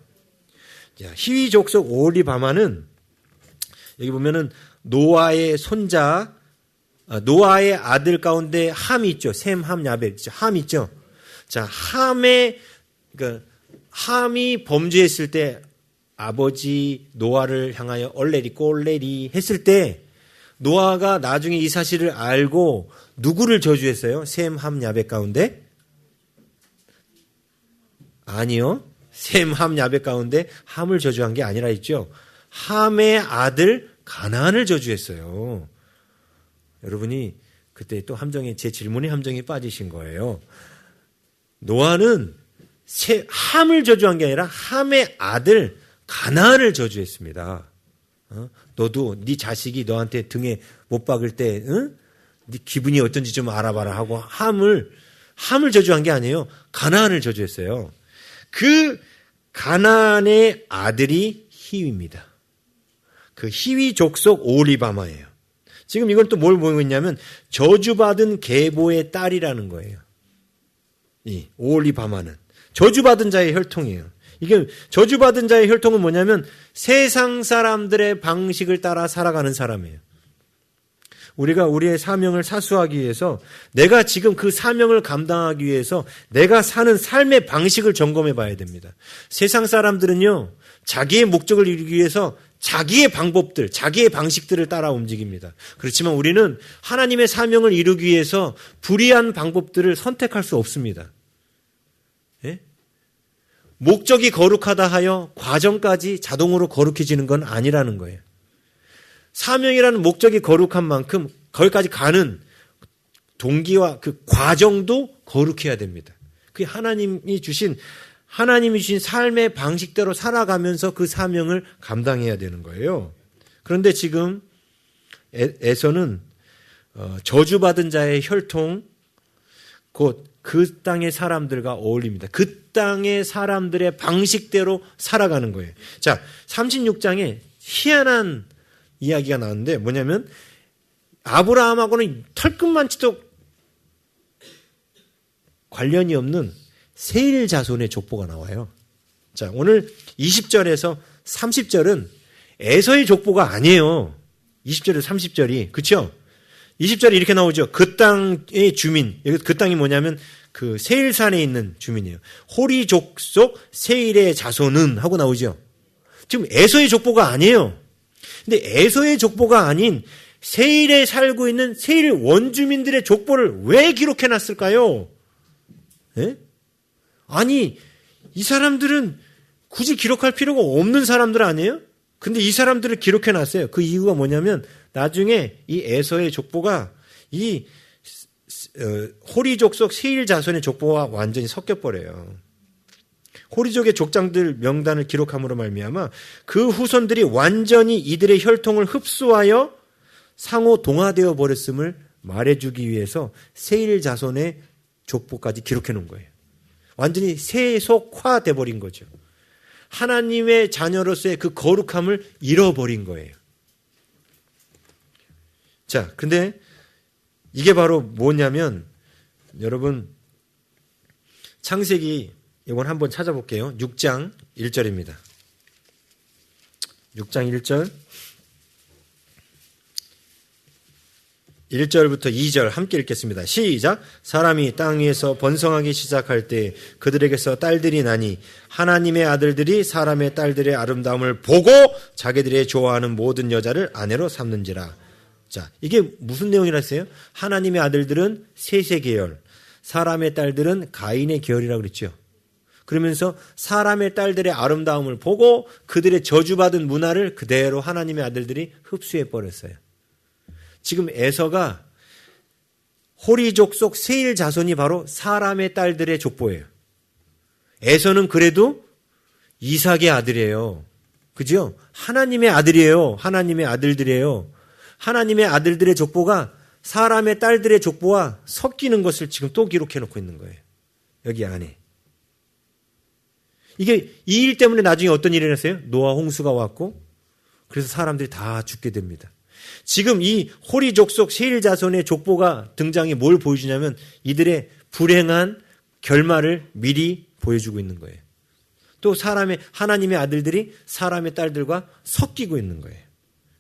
자, 히위 족속 오홀리바마는 여기 보면은 노아의 손자, 노아의 아들 가운데 함이 있죠. 셈, 함, 야벳 있죠. 함 있죠. 자, 함이 범죄했을 때 아버지 노아를 향하여 얼레리 꼴레리 했을 때 노아가 나중에 이 사실을 알고 누구를 저주했어요? 셈, 함, 야벳 가운데? 아니요. 셈, 함, 야벳 가운데 함을 저주한 게 아니라 있죠. 함의 아들 가나안을 저주했어요. 여러분이 그때 또 제 질문에 함정에 빠지신 거예요. 노아는 함을 저주한 게 아니라 함의 아들 가나안을 저주했습니다. 너도 네 자식이 너한테 등에 못 박을 때 네 기분이 어떤지 좀 알아봐라 하고 함을 저주한 게 아니에요. 가나안을 저주했어요. 그 가나안의 아들이 히위입니다. 그 히위 족속 오홀리바마예요. 지금 이건 또 뭘 보고 있냐면 저주받은 계보의 딸이라는 거예요. 이 오홀리바마는 저주받은 자의 혈통이에요. 이게 저주받은 자의 혈통은 뭐냐면 세상 사람들의 방식을 따라 살아가는 사람이에요. 우리가 우리의 사명을 사수하기 위해서 내가 지금 그 사명을 감당하기 위해서 내가 사는 삶의 방식을 점검해 봐야 됩니다. 세상 사람들은요, 자기의 목적을 이루기 위해서 자기의 방법들, 자기의 방식들을 따라 움직입니다. 그렇지만 우리는 하나님의 사명을 이루기 위해서 불의한 방법들을 선택할 수 없습니다. 예? 목적이 거룩하다 하여 과정까지 자동으로 거룩해지는 건 아니라는 거예요. 사명이라는 목적이 거룩한 만큼 거기까지 가는 동기와 그 과정도 거룩해야 됩니다. 그게 하나님이 주신 삶의 방식대로 살아가면서 그 사명을 감당해야 되는 거예요. 그런데 지금 에서는 저주받은 자의 혈통, 곧 그 땅의 사람들과 어울립니다. 그 땅의 사람들의 방식대로 살아가는 거예요. 자, 36장에 희한한 이야기가 나오는데 뭐냐면 아브라함하고는 털끝만치도 관련이 없는 세일 자손의 족보가 나와요. 자, 오늘 20절에서 30절은 에서의 족보가 아니에요. 20절에서 30절이. 그렇죠? 20절에 이렇게 나오죠. 그 땅의 주민. 여기 그 땅이 뭐냐면 그 세일산에 있는 주민이에요. 호리 족속 세일의 자손은 하고 나오죠. 지금 에서의 족보가 아니에요. 근데 에서의 족보가 아닌 세일에 살고 있는 세일 원주민들의 족보를 왜 기록해 놨을까요? 예? 아니, 이 사람들은 굳이 기록할 필요가 없는 사람들 아니에요? 근데 이 사람들을 기록해 놨어요. 그 이유가 뭐냐면 나중에 이 에서의 족보가 이 호리족 속 세일 자손의 족보와 완전히 섞여버려요. 호리족의 족장들 명단을 기록함으로 말미암아 그 후손들이 완전히 이들의 혈통을 흡수하여 상호 동화되어 버렸음을 말해주기 위해서 세일 자손의 족보까지 기록해 놓은 거예요. 완전히 세속화돼 버린 거죠. 하나님의 자녀로서의 그 거룩함을 잃어버린 거예요. 자, 근데 이게 바로 뭐냐면 여러분 창세기 이건 한번 찾아볼게요. 6장 1절입니다. 6장 1절 1절부터 2절 함께 읽겠습니다. 시작. 사람이 땅 위에서 번성하기 시작할 때 그들에게서 딸들이 나니 하나님의 아들들이 사람의 딸들의 아름다움을 보고 자기들의 좋아하는 모든 여자를 아내로 삼는지라. 자, 이게 무슨 내용이라 했어요? 하나님의 아들들은 셋의 계열, 사람의 딸들은 가인의 계열이라고 그랬죠. 그러면서 사람의 딸들의 아름다움을 보고 그들의 저주받은 문화를 그대로 하나님의 아들들이 흡수해 버렸어요. 지금 에서가 호리족 속 세일 자손이 바로 사람의 딸들의 족보예요. 에서는 그래도 이삭의 아들이에요. 그죠? 하나님의 아들이에요. 하나님의 아들들이에요. 하나님의 아들들의 족보가 사람의 딸들의 족보와 섞이는 것을 지금 또 기록해 놓고 있는 거예요. 여기 안에. 이게 이 일 때문에 나중에 어떤 일이 일어났어요? 노아 홍수가 왔고 그래서 사람들이 다 죽게 됩니다. 지금 이 호리족 속 세일 자손의 족보가 등장해 뭘 보여주냐면 이들의 불행한 결말을 미리 보여주고 있는 거예요. 또 하나님의 아들들이 사람의 딸들과 섞이고 있는 거예요.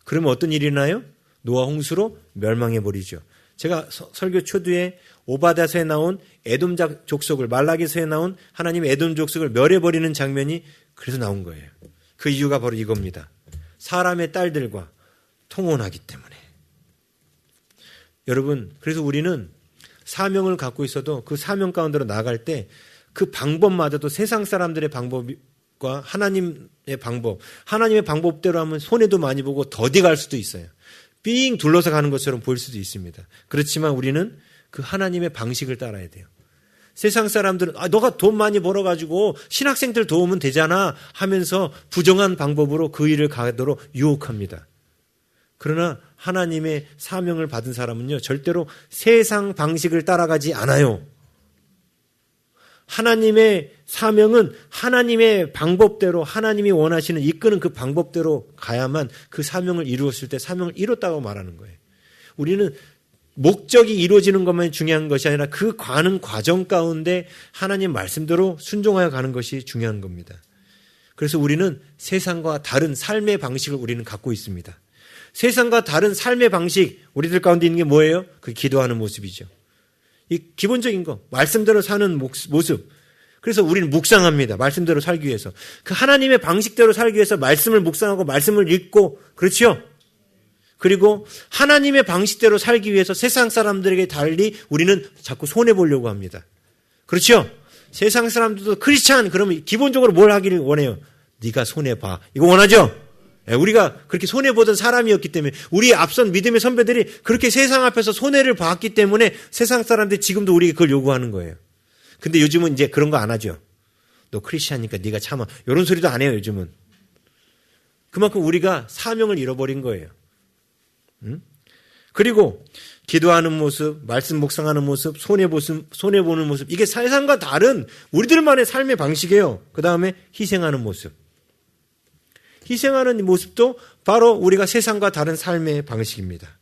그러면 어떤 일이 일어나요? 노아 홍수로 멸망해 버리죠. 제가 설교 초두에 오바댜서에 나온 에돔 족속을 말라기서에 나온 하나님의 에돔 족속을 멸해버리는 장면이 그래서 나온 거예요. 그 이유가 바로 이겁니다. 사람의 딸들과 통혼하기 때문에. 여러분, 그래서 우리는 사명을 갖고 있어도 그 사명 가운데로 나갈 때 그 방법마저도 세상 사람들의 방법과 하나님의 방법대로 하면 손해도 많이 보고 더디 갈 수도 있어요. 삥 둘러서 가는 것처럼 보일 수도 있습니다. 그렇지만 우리는 그 하나님의 방식을 따라야 돼요. 세상 사람들은 너가 돈 많이 벌어가지고 신학생들 도우면 되잖아 하면서 부정한 방법으로 그 일을 가도록 유혹합니다. 그러나 하나님의 사명을 받은 사람은요, 절대로 세상 방식을 따라가지 않아요. 하나님의 사명은 하나님의 방법대로 하나님이 원하시는 이끄는 그 방법대로 가야만 그 사명을 이루었을 때 사명을 이뤘다고 말하는 거예요. 우리는 목적이 이루어지는 것만이 중요한 것이 아니라 그 가는 과정 가운데 하나님 말씀대로 순종하여 가는 것이 중요한 겁니다. 그래서 우리는 세상과 다른 삶의 방식을 우리는 갖고 있습니다. 세상과 다른 삶의 방식, 우리들 가운데 있는 게 뭐예요? 그 기도하는 모습이죠. 이 기본적인 거, 말씀대로 사는 모습. 그래서 우리는 묵상합니다. 말씀대로 살기 위해서. 그 하나님의 방식대로 살기 위해서 말씀을 묵상하고 말씀을 읽고, 그렇죠? 그리고 하나님의 방식대로 살기 위해서 세상 사람들에게 달리 우리는 자꾸 손해보려고 합니다. 그렇죠? 세상 사람들도 크리스찬 그러면 기본적으로 뭘 하기를 원해요? 네가 손해봐. 이거 원하죠? 우리가 그렇게 손해보던 사람이었기 때문에 우리 앞선 믿음의 선배들이 그렇게 세상 앞에서 손해를 봤기 때문에 세상 사람들이 지금도 우리에게 그걸 요구하는 거예요. 근데 요즘은 이제 그런 거 안 하죠. 너 크리스찬이니까 네가 참아. 이런 소리도 안 해요, 요즘은. 그만큼 우리가 사명을 잃어버린 거예요. 그리고 기도하는 모습, 말씀 묵상하는 모습, 손해보는 모습, 이게 세상과 다른 우리들만의 삶의 방식이에요. 그 다음에 희생하는 모습. 희생하는 모습도 바로 우리가 세상과 다른 삶의 방식입니다.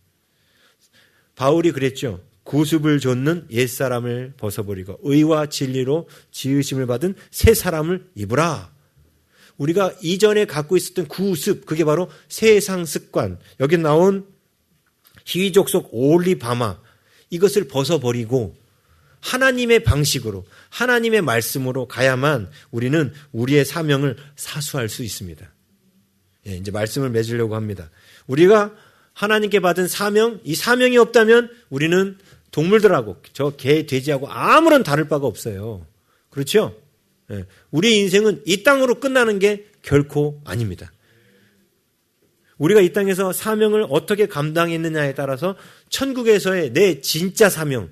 바울이 그랬죠. 구습을 좇는 옛사람을 벗어버리고 의와 진리로 지으심을 받은 새 사람을 입으라. 우리가 이전에 갖고 있었던 구습, 그게 바로 세상 습관, 여기 나온 희족 속 올리바마, 이것을 벗어버리고 하나님의 방식으로, 하나님의 말씀으로 가야만 우리는 우리의 사명을 사수할 수 있습니다. 예, 이제 말씀을 맺으려고 합니다. 우리가 하나님께 받은 사명, 이 사명이 없다면 우리는 동물들하고 저 개, 돼지하고 아무런 다를 바가 없어요. 그렇죠? 예, 우리의 인생은 이 땅으로 끝나는 게 결코 아닙니다. 우리가 이 땅에서 사명을 어떻게 감당했느냐에 따라서 천국에서의 내 진짜 사명,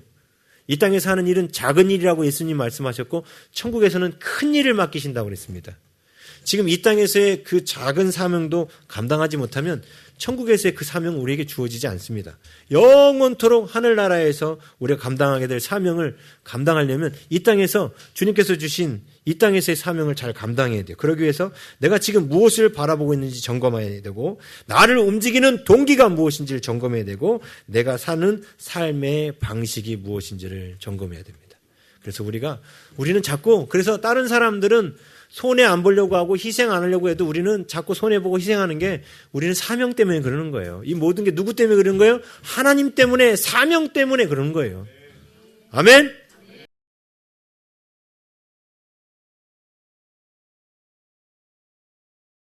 이 땅에서 하는 일은 작은 일이라고 예수님 말씀하셨고 천국에서는 큰 일을 맡기신다고 그랬습니다. 지금 이 땅에서의 그 작은 사명도 감당하지 못하면 천국에서의 그 사명은 우리에게 주어지지 않습니다. 영원토록 하늘나라에서 우리가 감당하게 될 사명을 감당하려면 이 땅에서 주님께서 주신 이 땅에서의 사명을 잘 감당해야 돼요. 그러기 위해서 내가 지금 무엇을 바라보고 있는지 점검해야 되고 나를 움직이는 동기가 무엇인지를 점검해야 되고 내가 사는 삶의 방식이 무엇인지를 점검해야 됩니다. 그래서 우리는 자꾸 그래서 다른 사람들은 손해 안 보려고 하고 희생 안 하려고 해도 우리는 자꾸 손해보고 희생하는 게 우리는 사명 때문에 그러는 거예요. 이 모든 게 누구 때문에 그러는 거예요? 하나님 때문에, 사명 때문에 그러는 거예요. 아멘?